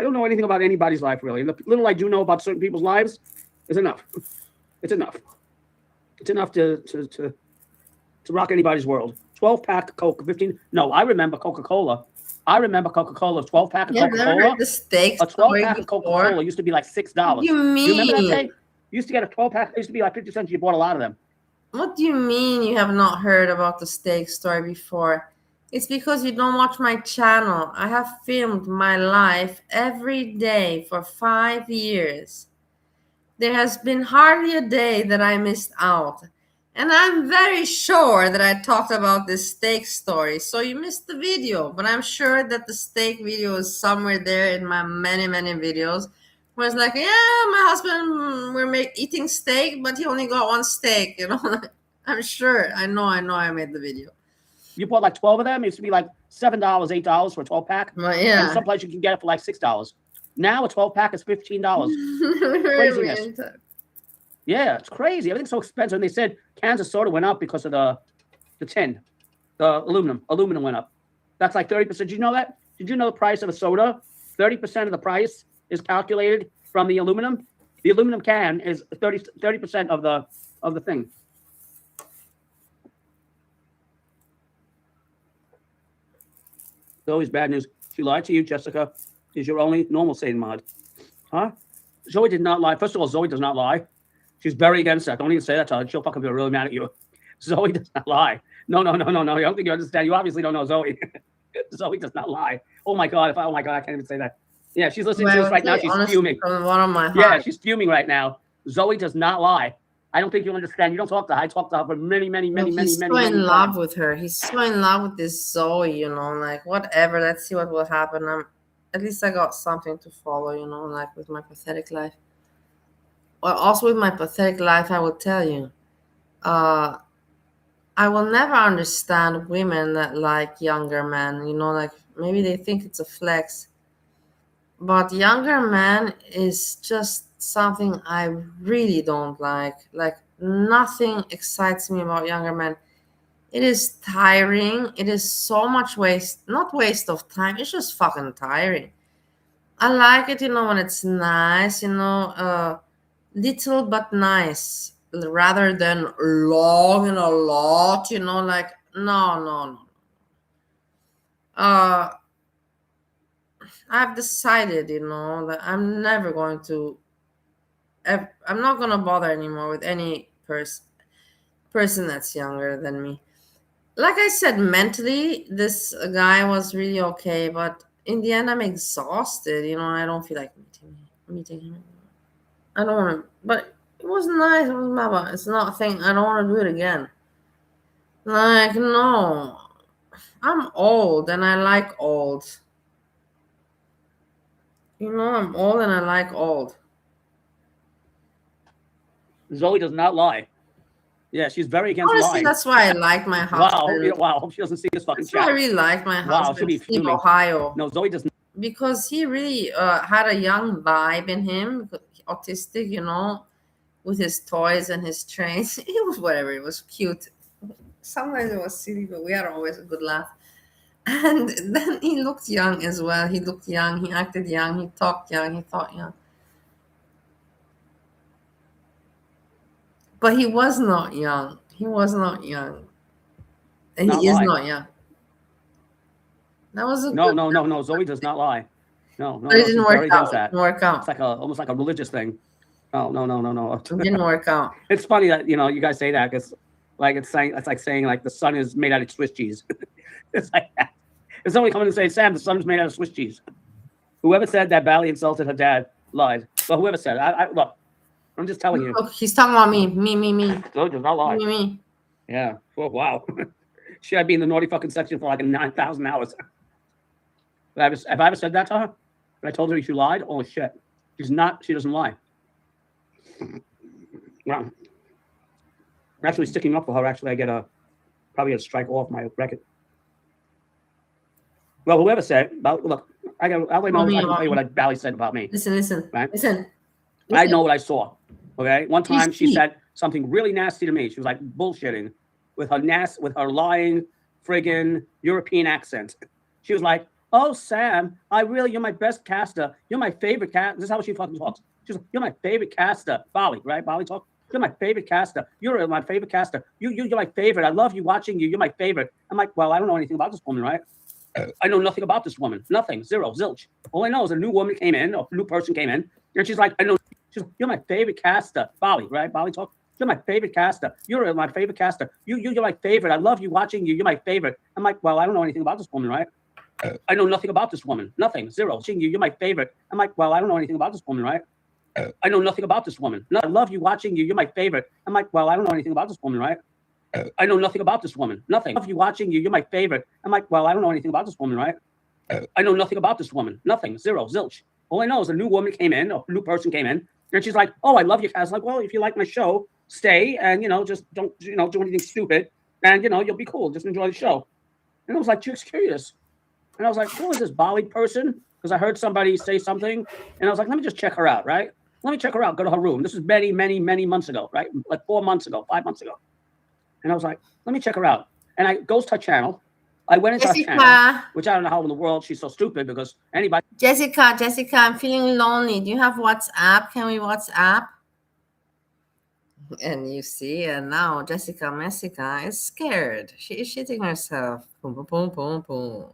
[SPEAKER 6] don't know anything about anybody's life, really. And the little I do know about certain people's lives is enough. It's enough. It's enough to rock anybody's world. 12-pack Coke, 15. No, I remember Coca-Cola. I remember Coca-Cola, 12-pack of Coca-Cola.
[SPEAKER 2] The steaks.
[SPEAKER 6] A 12-pack of Coca-Cola used to be like $6.
[SPEAKER 2] What do you mean?
[SPEAKER 6] You remember that day? You used to get a 12-pack. It used to be like 50 cents. You bought a lot of them.
[SPEAKER 2] What do you mean you have not heard about the steak story before? It's because you don't watch my channel. I have filmed my life every day for 5 years. There has been hardly a day that I missed out. And I'm very sure that I talked about this steak story. So you missed the video, but I'm sure that the steak video is somewhere there in my many, many videos. Where it's like, yeah, my husband, we're eating steak, but he only got one steak, you know. I'm sure. I know I made the video.
[SPEAKER 6] You bought like 12 of them. It used to be like $7, $8 for a 12-pack.
[SPEAKER 2] Well, yeah.
[SPEAKER 6] And some place you can get it for like $6. Now a 12-pack is $15. Craziness. Yeah, it's crazy. Everything's so expensive. And they said cans of soda went up because of the tin, the aluminum. Aluminum went up. That's like 30%. Did you know that? Did you know the price of a soda? 30% of the price is calculated from the aluminum. The aluminum can is 30% of the thing. It's always bad news. She lied to you, Jessica. Is your only normal sane mod. Huh? Zoe did not lie. First of all, Zoe does not lie. She's very against that. Don't even say that to her. She'll fucking be really mad at you. Zoe does not lie. No. I don't think you understand. You obviously don't know Zoe. Zoe does not lie. Oh my God. Oh my God. I can't even say that. Yeah, she's listening to this right now. She's fuming. Yeah, she's fuming right now. Zoe does not lie. I don't think you understand. You don't talk to her. I talked to her for many
[SPEAKER 2] He's so in love with her. He's so in love with this Zoe, you know, like whatever. Let's see what will happen. At least I got something to follow, you know, like with my pathetic life. Well, also with my pathetic life, I will tell you, I will never understand women that like younger men, you know, like maybe they think it's a flex. But younger men is just something I really don't like. Like nothing excites me about younger men. It is tiring. It is so much not waste of time. It's just fucking tiring. I like it, you know, when it's nice, you know, little but nice, rather than long and a lot, you know, like no. I've decided, you know, that I'm never going to. I'm not gonna bother anymore with any person that's younger than me. Like I said, mentally, this guy was really okay, but in the end, I'm exhausted, you know, and I don't feel like meeting him. I don't want to, but it was nice. It was mama. It's not a thing. I don't want to do it again. Like, no. I'm old and I like old. You know, I'm old and I like old.
[SPEAKER 6] Zoe does not lie. Yeah, she's very against
[SPEAKER 2] Honestly,
[SPEAKER 6] lying.
[SPEAKER 2] that's why I like my husband.
[SPEAKER 6] Wow. Hope she doesn't see this fucking
[SPEAKER 2] chat. I really like my husband, Steve Ohio.
[SPEAKER 6] No, Zoe does not.
[SPEAKER 2] Because he really had a young vibe in him, autistic, you know, with his toys and his trains. It was whatever. It was cute. Sometimes it was silly, but we had always a good laugh. And then he looked young as well. He looked young. He acted young. He talked young. He thought young. But he was not young. He was not young. And he is not young. That was a
[SPEAKER 6] No. Zoe does not lie. No.
[SPEAKER 2] But it
[SPEAKER 6] she's
[SPEAKER 2] didn't
[SPEAKER 6] very
[SPEAKER 2] work
[SPEAKER 6] against
[SPEAKER 2] out.
[SPEAKER 6] that.
[SPEAKER 2] Didn't work out.
[SPEAKER 6] It's like almost like a religious thing. No.
[SPEAKER 2] It didn't work out.
[SPEAKER 6] It's funny that you guys say that because like it's like saying like the sun is made out of Swiss cheese. It's like that. If somebody coming and say, Sam, the sun is made out of Swiss cheese. Whoever said that Bally insulted her dad lied. But whoever said it, I look, I'm just telling you.
[SPEAKER 2] Look, he's talking about me. Me.
[SPEAKER 6] Zoe does not lie.
[SPEAKER 2] Me.
[SPEAKER 6] Yeah. Oh, wow. Should I be in the naughty fucking section for like 9,000 hours? Have I ever said that to her? When I told her she lied? Oh shit. She doesn't lie. Wow. I'm actually sticking up for her. Actually, I probably a strike off my record. Well, whoever said look, I'll tell you what Bally said about me.
[SPEAKER 2] Listen.
[SPEAKER 6] Right?
[SPEAKER 2] Listen.
[SPEAKER 6] I know what I saw. Okay. One time she said something really nasty to me. She was like bullshitting with her lying friggin' European accent. She was like, "Oh, Sam, you're my best caster. You're my favorite cast." This is how she fucking talks. She's like, "You're my favorite caster." Bali, right? Bali talk. "You're my favorite caster. You're my favorite caster. You're my favorite. I love you watching you. You're my favorite." I'm like, well, I don't know anything about this woman, right? I know nothing about this woman. Nothing. Zero. Zilch. All I know is a new woman came in, a new person came in, and she's like, "You're my favorite caster." Bali, right? Bali talk. "You're my favorite caster. You're my favorite caster. You're my favorite. I love you watching you. You're my favorite." I'm like, well, I don't know anything about this woman, right? I know nothing about this woman. Nothing. Zero. You're my favorite. I'm like, well, I don't know anything about this woman, right? I know nothing about this woman. I love you watching you. You're my favorite. I'm like, well, I don't know anything about this woman, right? I know nothing about this woman. Nothing. I love you watching you. You're my favorite. I'm like, well, I don't know anything about this woman, right? I know nothing about this woman. Nothing. Zero. Zilch. All I know is a new woman came in, a new person came in, and she's like, "Oh, I love you." I was like, "Well, if you like my show, stay and just don't do anything stupid, and you'll be cool. Just enjoy the show." And I was like, "Just curious." And I was like, "Who is this Bali person?" Because I heard somebody say something, and I was like, "Let me just check her out, right? Let me check her out. Go to her room." This was many, many, many months ago, right? Like 4 months ago, 5 months ago. And I was like, "Let me check her out." And I goes to her channel. I went into her channel, which I don't know how in the world she's so stupid because anybody.
[SPEAKER 2] Jessica, I'm feeling lonely. Do you have WhatsApp? Can we WhatsApp? And you see, and now Jessica Messica is scared. She is shitting herself. Boom, boom, boom, boom, boom.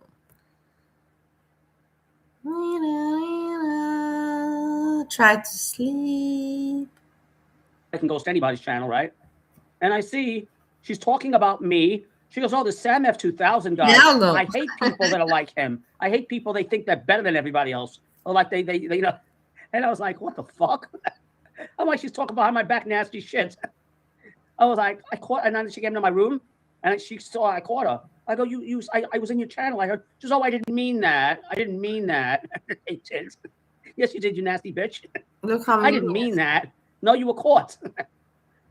[SPEAKER 2] Try to sleep.
[SPEAKER 6] I can go to anybody's channel, right? And I see she's talking about me. She goes, "Oh, the Sam F2000 guy.
[SPEAKER 2] No.
[SPEAKER 6] I hate people that are like him. I hate people they think they're better than everybody else. Or like they And I was like, what the fuck? I'm like, she's talking behind my back nasty shit. I was like, and then she came to my room and she saw I caught her. I go, I was in your channel. I heard. She goes, "Oh, I didn't mean that. I didn't mean that." Yes, you did, you nasty bitch.
[SPEAKER 2] Look how
[SPEAKER 6] I didn't mean that. No, you were caught.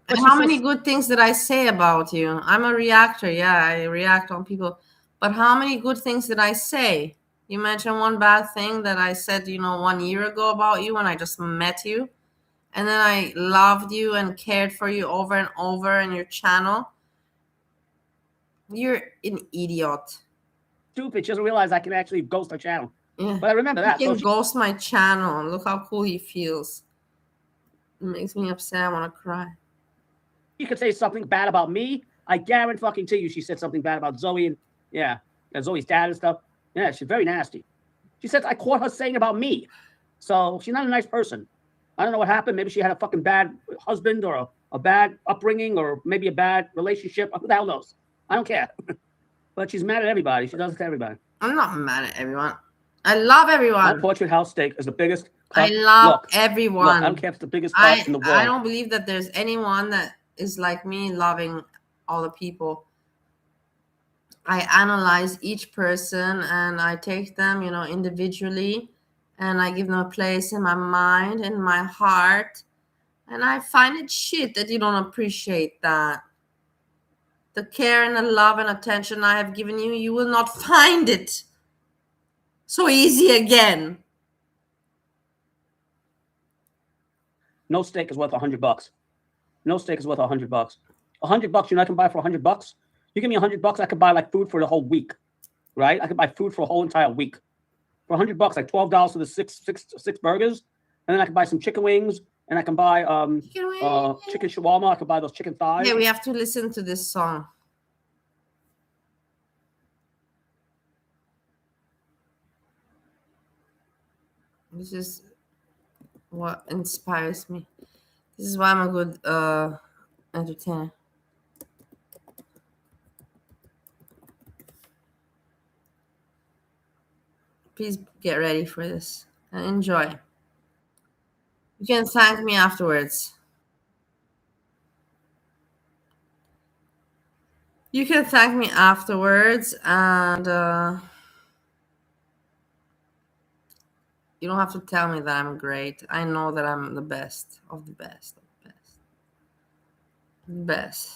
[SPEAKER 2] And how many good things did I say about you? I'm a reactor. Yeah, I react on people. But how many good things did I say? You mentioned one bad thing that I said, 1 year ago about you when I just met you. And then I loved you and cared for you over and over in your channel. You're an idiot.
[SPEAKER 6] Stupid. She doesn't realize I can actually ghost her channel.
[SPEAKER 2] Yeah.
[SPEAKER 6] But I remember that.
[SPEAKER 2] You can ghost my channel. Look how cool he feels. It makes me upset. I want to cry.
[SPEAKER 6] You could say something bad about me. I guarantee you she said something bad about Zoe and Zoe's dad and stuff. Yeah, she's very nasty. She said I caught her saying about me. So she's not a nice person. I don't know what happened. Maybe she had a fucking bad husband or a bad upbringing or maybe a bad relationship. Who the hell knows? I don't care. But she's mad at everybody. She does it to everybody.
[SPEAKER 2] I'm not mad at everyone. I love everyone.
[SPEAKER 6] My Portrait House steak is the biggest cut.
[SPEAKER 2] I love everyone.
[SPEAKER 6] Look, I don't care if it's the biggest cut in the world.
[SPEAKER 2] I don't believe that there's anyone that is like me loving all the people. I analyze each person and I take them, individually, and I give them a place in my mind, in my heart. And I find it shit that you don't appreciate that. The care and the love and attention I have given you, you will not find it so easy again.
[SPEAKER 6] No steak is worth $100. No steak is worth $100. $100, I can buy for $100. You give me $100, I could buy like food for the whole week, right? I could buy food for a whole entire week. For $100, like $12 for the six burgers, and then I can buy some chicken wings, and I can buy chicken shawarma. I could buy those chicken thighs.
[SPEAKER 2] Yeah, we have to listen to this song. This is what inspires me. This is why I'm a good entertainer. Please get ready for this and enjoy. You can thank me afterwards. You can thank me afterwards, and you don't have to tell me that I'm great. I know that I'm the best of the best of the best. The best.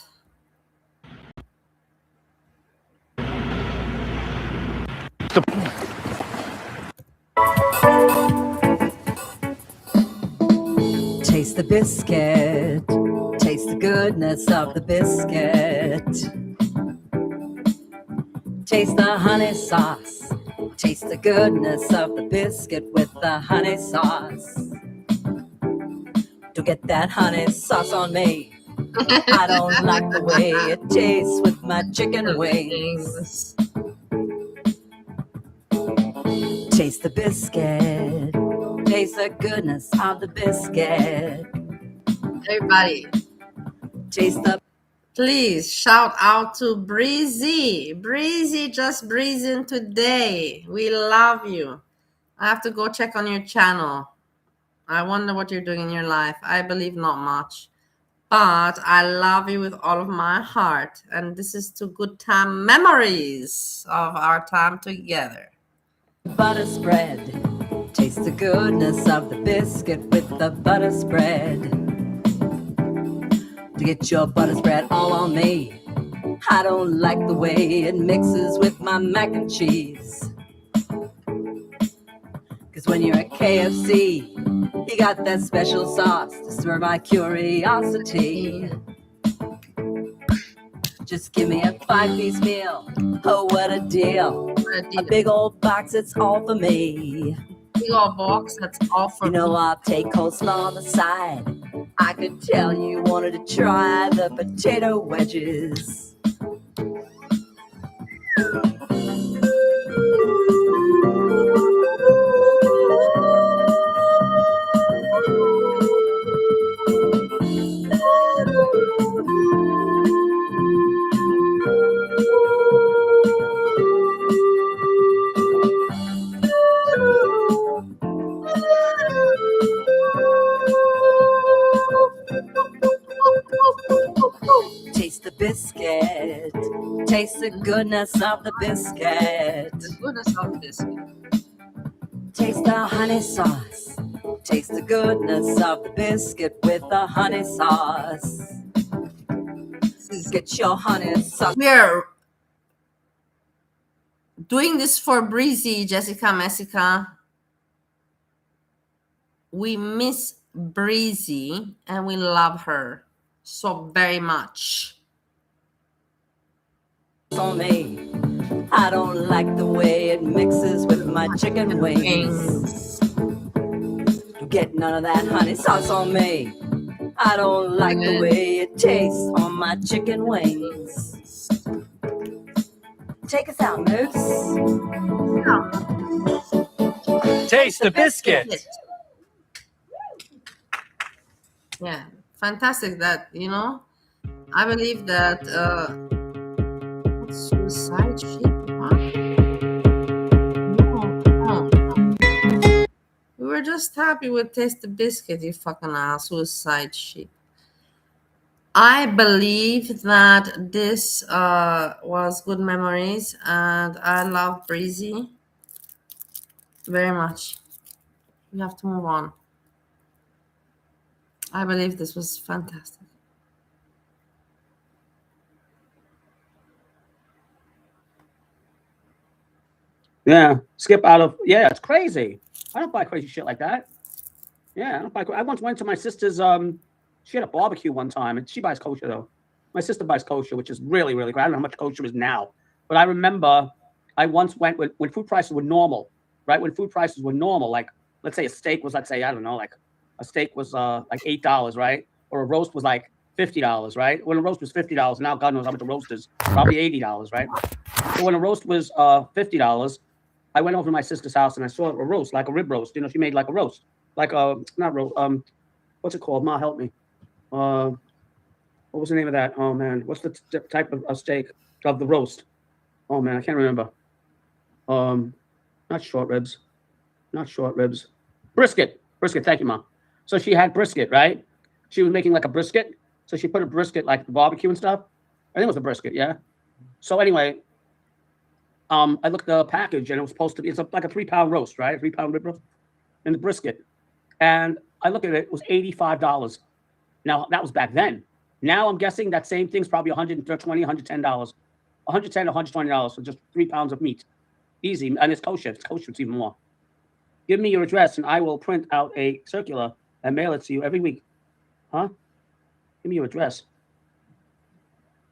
[SPEAKER 13] Taste the biscuit. Taste the goodness of the biscuit. Taste the honey sauce. Taste the goodness of the biscuit with the honey sauce. Don't get that honey sauce on me. I don't like the way it tastes with my chicken wings. Taste the biscuit. Taste the goodness of the biscuit.
[SPEAKER 2] Everybody,
[SPEAKER 13] taste the.
[SPEAKER 2] Please shout out to Breezy. Breezy just breezing today. We love you. I have to go check on your channel. I wonder what you're doing in your life. I believe not much. But I love you with all of my heart. And this is two good time memories of our time together.
[SPEAKER 13] Butter spread. Taste the goodness of the biscuit with the butter spread. To get your butter spread all on me. I don't like the way it mixes with my mac and cheese. Cause when you're at KFC, you got that special sauce to stir my curiosity. Just give me a 5-piece meal. Oh, what a deal. A big old box, it's all for me.
[SPEAKER 2] Big old box, that's all for me.
[SPEAKER 13] You know, I'll take coleslaw on the side. I could tell you wanted to try the potato wedges. Taste the biscuit. Taste the goodness of the biscuit.
[SPEAKER 2] The goodness of the biscuit.
[SPEAKER 13] Taste the honey sauce. Taste the goodness of the biscuit with the honey sauce. Get your honey sauce.
[SPEAKER 2] We're doing this for Breezy, Jessica, Messica. We miss Breezy and we love her so very much.
[SPEAKER 13] On me. I don't like the way it mixes with my chicken wings. You get none of that honey sauce on me. I don't like the way it tastes on my chicken wings. Take us out, Moose.
[SPEAKER 9] Taste the biscuit.
[SPEAKER 2] Yeah, fantastic that, you know, I believe that suicide ship, huh? No. We were just happy with Taste the Biscuit, you fucking suicide ship. I believe that this was good memories, and I love Breezy very much. We have to move on. I believe this was fantastic.
[SPEAKER 6] Yeah, skip out of, yeah, it's crazy. I don't buy crazy shit like that. Yeah, I don't buy. I once went to my sister's, she had a barbecue one time, and she buys kosher, though. My sister buys kosher, which is really, really great. I don't know how much kosher is now. But I remember I once went when food prices were normal, right? When food prices were normal, like, let's say a steak was, let's say, I don't know, like a steak was like $8, right? Or a roast was like $50, right? When a roast was $50, now God knows how much a roast is, probably $80, right? So when a roast was $50, I went over to my sister's house and I saw a roast, like a rib roast. You know, she made like a roast, like a not roast. What's it called? Ma, help me. What was the name of that? Oh man, what's the type of a steak of the roast? Oh man, I can't remember. Not short ribs, not short ribs. Brisket. Thank you, Mom. So she had brisket, right? She was making like a brisket. So she put a brisket like the barbecue and stuff. I think it was a brisket, yeah. So anyway, I looked at the package and it was supposed to be, it's like a 3-pound roast, right? 3-pound rib roast and the brisket. And I looked at it, it was $85. Now that was back then. Now I'm guessing that same thing's probably $120, $110, $110, $120 for just 3 pounds of meat. Easy, and it's kosher. It's kosher, it's even more. Give me your address and I will print out a circular and mail it to you every week. Huh? Give me your address.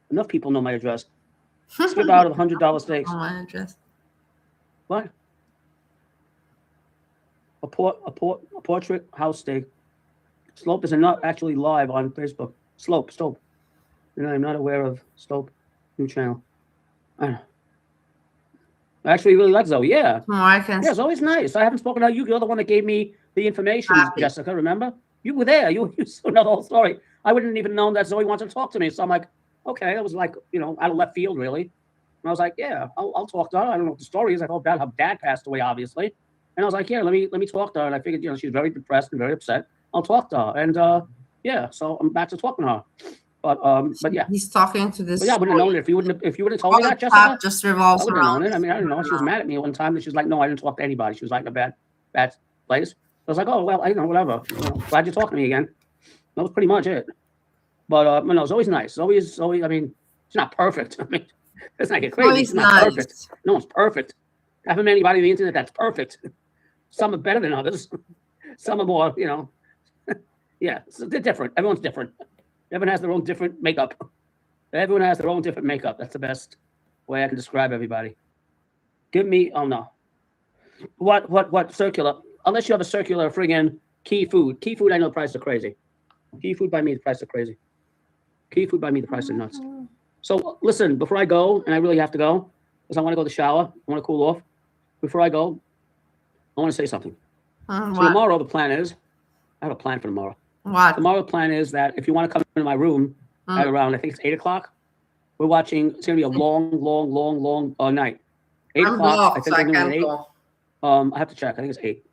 [SPEAKER 6] Enough people know my address. Skip out of $100 steaks.
[SPEAKER 2] My address.
[SPEAKER 6] What? A portrait house steak. Slope is not actually live on Facebook. Slope. And I'm not aware of Slope. New channel. I don't know. I actually really like Zoe. Yeah. Yeah, Zoe's nice. I haven't spoken to you. You're the one that gave me the information, Jessica. Remember? You were there. You know the whole story. I wouldn't even known that Zoe wanted to talk to me. So I'm like, okay. That was like, out of left field, really. And I was like, yeah, I'll talk to her. I don't know what the story is. I hope that her dad passed away, obviously. And I was like, yeah, let me talk to her. And I figured, she's very depressed and very upset. I'll talk to her. And yeah, so I'm back to talking to her. But yeah,
[SPEAKER 2] he's talking to this.
[SPEAKER 6] But yeah, I wouldn't have known it if you wouldn't have told me that, Jessica.
[SPEAKER 2] Just revolves
[SPEAKER 6] I wouldn't have
[SPEAKER 2] around.
[SPEAKER 6] known it. I mean, I don't know. She was mad at me one time. And she was like, "No, I didn't talk to anybody." She was like in a bad place. I was like, "Oh well, I know, whatever. Glad you're talking to me again." That was pretty much it. But no, Zoe's nice. Zoe's. I mean, she's not perfect. I mean, let's not get crazy. She's not perfect. No one's perfect. I haven't met anybody on the internet that's perfect. Some are better than others. Some are more, yeah, so they're different. Everyone's different. Everyone has their own different makeup. Everyone has their own different makeup. That's the best way I can describe everybody. Give me, oh no. What circular? Unless you have a circular friggin' Key Food. Key Food, I know the prices are crazy. Key Food by me, the prices are crazy. Key Food by me, the prices are nuts. So listen, before I go, and I really have to go, because I want to go to the shower, I want to cool off. Before I go, I want to say something. So tomorrow, the plan is, I have a plan for tomorrow.
[SPEAKER 2] What?
[SPEAKER 6] Tomorrow, the plan is that if you want to come into my room at around, I think it's 8 o'clock, we're watching, it's going to be a long night. 8 o'clock, I think we're doing 8. I have to check, I think it's 8.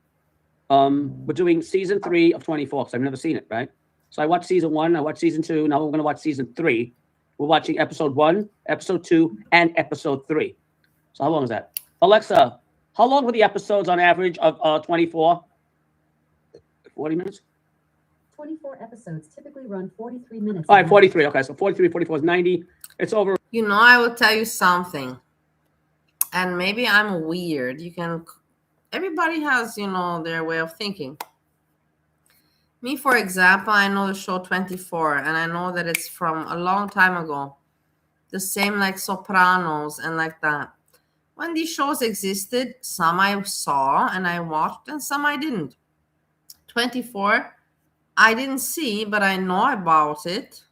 [SPEAKER 6] We're doing season 3 of 24, because I've never seen it, right? So I watched season 1, I watched season 2, now we're going to watch season 3. We're watching episode 1, episode 2, and episode 3. So how long is that? Alexa, how long were the episodes on average of 24? 40 minutes?
[SPEAKER 12] 24 episodes typically run 43 minutes.
[SPEAKER 6] All right, 43. Okay, so 43, 44 is 90. It's over.
[SPEAKER 2] I will tell you something. And maybe I'm weird. Everybody has, their way of thinking. Me, for example, I know the show 24, and I know that it's from a long time ago. The same like Sopranos and like that. When these shows existed, some I saw and I watched, and some I didn't. 24, I didn't see, but I know about it,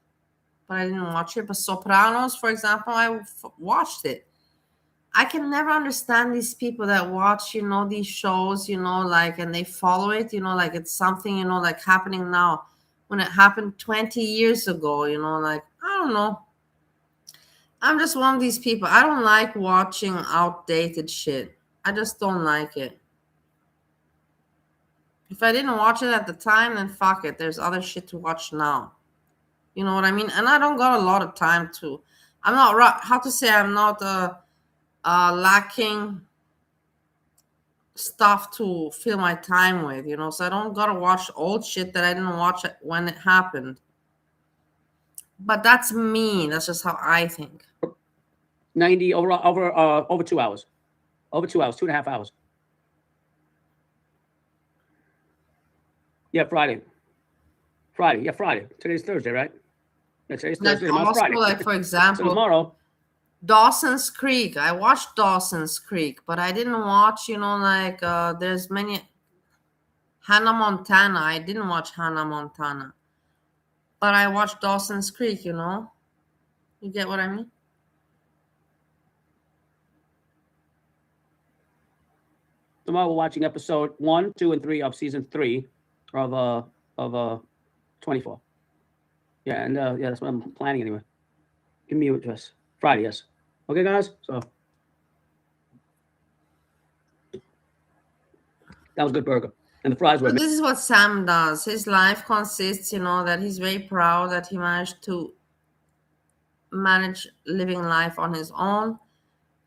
[SPEAKER 2] but I didn't watch it. But Sopranos, for example, I watched it. I can never understand these people that watch, these shows, and they follow it, like it's something, like happening now when it happened 20 years ago, I don't know. I'm just one of these people. I don't like watching outdated shit. I just don't like it. If I didn't watch it at the time, then fuck it. There's other shit to watch now. You know what I mean? And I don't got a lot of time to. I'm not lacking stuff to fill my time with, so I don't gotta watch old shit that I didn't watch when it happened. But that's me. That's just how I think.
[SPEAKER 6] 90 over 2 hours. Over 2 hours, 2.5 hours. Yeah, Friday. Yeah, Friday. Today's Thursday, right? Yeah, today's Thursday.
[SPEAKER 2] Also,
[SPEAKER 6] Friday.
[SPEAKER 2] like, for example,
[SPEAKER 6] so tomorrow.
[SPEAKER 2] Dawson's Creek. I watched Dawson's Creek, but I didn't watch, there's many. Hannah Montana. I didn't watch Hannah Montana. But I watched Dawson's Creek, You get what I mean?
[SPEAKER 6] Tomorrow we're watching episode 1, 2, and 3 of season 3 of 24. Yeah, and yeah, that's what I'm planning anyway. Give me your address. Friday, yes. Okay, guys. So that was a good burger, and the fries were.
[SPEAKER 2] This is what Sam does. His life consists, that he's very proud that he managed to manage living life on his own.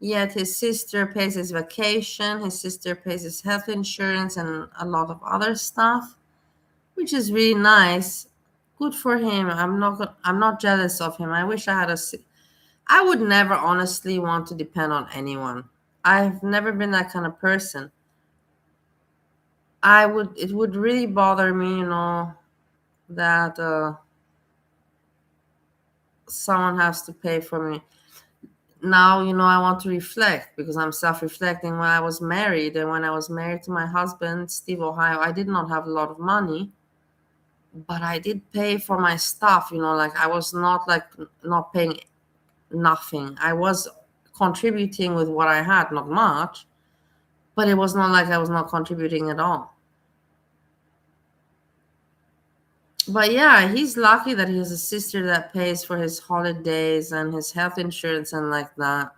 [SPEAKER 2] Yet his sister pays his vacation, his sister pays his health insurance, and a lot of other stuff, which is really nice. Good for him. I'm not jealous of him. I wish I had I would never honestly want to depend on anyone. I've never been that kind of person. It would really bother me, that someone has to pay for me. Now, I want to reflect because I'm self-reflecting. When I was married to my husband, Steve Ohio, I did not have a lot of money, but I did pay for my stuff, like I was not not paying nothing. I was contributing with what I had, not much, but it was not like I was not contributing at all. But yeah, he's lucky that he has a sister that pays for his holidays and his health insurance and like that.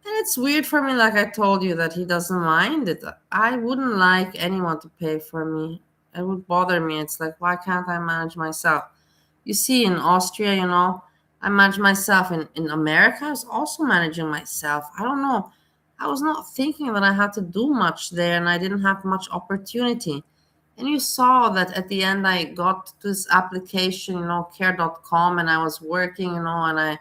[SPEAKER 2] And it's weird for me, like I told you, that he doesn't mind it. I wouldn't like anyone to pay for me. It would bother me. It's like, why can't I manage myself? You see, in Austria, I manage myself. In America, I was also managing myself. I don't know. I was not thinking that I had to do much there, and I didn't have much opportunity. And you saw that at the end, I got this application, care.com, and I was working, and I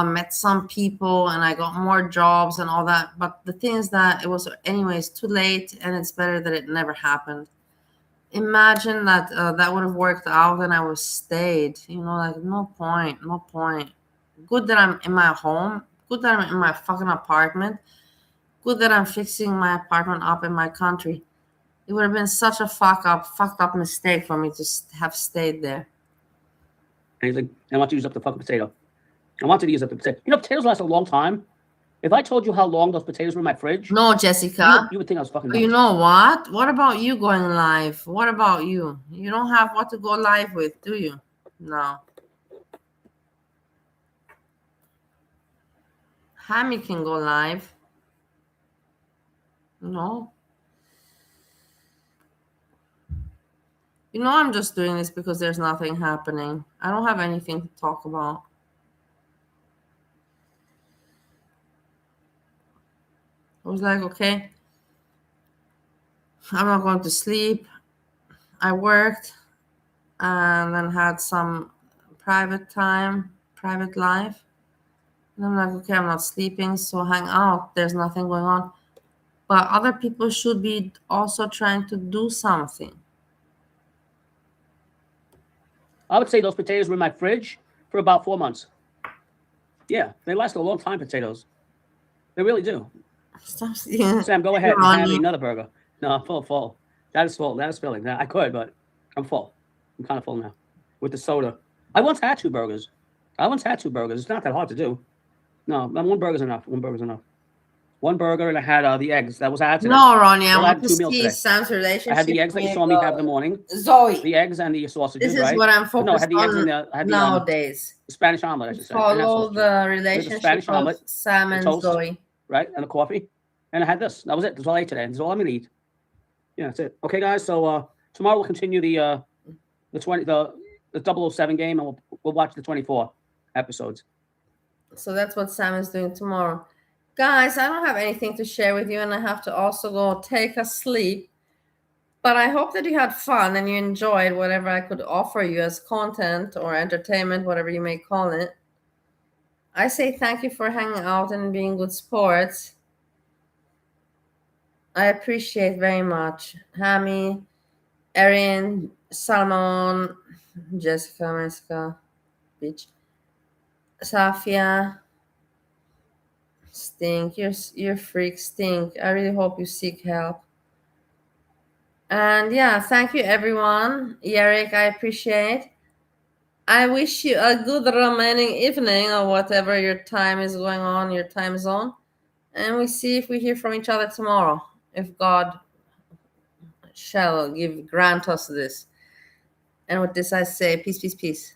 [SPEAKER 2] met some people and I got more jobs and all that. But the thing is that it was anyways too late, and it's better that it never happened. Imagine that that would have worked out and I would have stayed, no point. Good that I'm in my home. Good that I'm in my fucking apartment. Good that I'm fixing my apartment up in my country. It would have been such a fucked up mistake for me to have stayed there.
[SPEAKER 6] And he's like, I want to use up the fucking potato. I wanted to use up the potato. Potatoes last a long time. If I told you how long those potatoes were in my fridge,
[SPEAKER 2] no, Jessica,
[SPEAKER 6] you would think I was fucking nuts.
[SPEAKER 2] You know what? What about you going live? What about you? You don't have what to go live with, do you? No. Hammy can go live. No. I'm just doing this because there's nothing happening. I don't have anything to talk about. I was like, okay, I'm not going to sleep. I worked and then had some private time, private life. And I'm like, okay, I'm not sleeping, so hang out. There's nothing going on. But other people should be also trying to do something.
[SPEAKER 6] I would say those potatoes were in my fridge for about 4 months. Yeah, they last a long time, potatoes. They really do.
[SPEAKER 2] Stop seeing
[SPEAKER 6] Sam, go ahead and have another burger. No, I'm full. That is full. That is filling. I could, but I'm full. I'm kind of full now. With the soda. I once had 2 burgers. It's not that hard to do. No, one burger's enough. One burger, and I had the eggs. That was I had today.
[SPEAKER 2] No, Ronnie, I want
[SPEAKER 6] to see
[SPEAKER 2] Sam's relationship.
[SPEAKER 6] I had the eggs that you saw me have in the morning.
[SPEAKER 2] Zoe.
[SPEAKER 6] The eggs and the sausages,
[SPEAKER 2] This is what I'm focused
[SPEAKER 6] I had the eggs
[SPEAKER 2] on
[SPEAKER 6] I had the,
[SPEAKER 2] nowadays.
[SPEAKER 6] Spanish omelet, I should say.
[SPEAKER 2] Follow the relationship of Sam and
[SPEAKER 6] toast,
[SPEAKER 2] Zoe.
[SPEAKER 6] Right, and the coffee. And I had this. That was it. That's all I ate today. That's all I'm going to eat. Yeah, that's it. Okay, guys, so tomorrow we'll continue the 007 game, and we'll watch the 24 episodes.
[SPEAKER 2] So that's what Sam is doing tomorrow. Guys, I don't have anything to share with you, and I have to also go take a sleep. But I hope that you had fun and you enjoyed whatever I could offer you as content or entertainment, whatever you may call it. I say thank you for hanging out and being good sports. I appreciate very much. Hammy, Erin, Salmon, Jessica, Meska, Beach, Safia, Stink, you're freak, Stink. I really hope you seek help. And yeah, thank you everyone. Eric, I appreciate. I wish you a good remaining evening or whatever your time is going on, your time zone. And we see if we hear from each other tomorrow. if God shall grant us this. And with this I say, peace, peace, peace.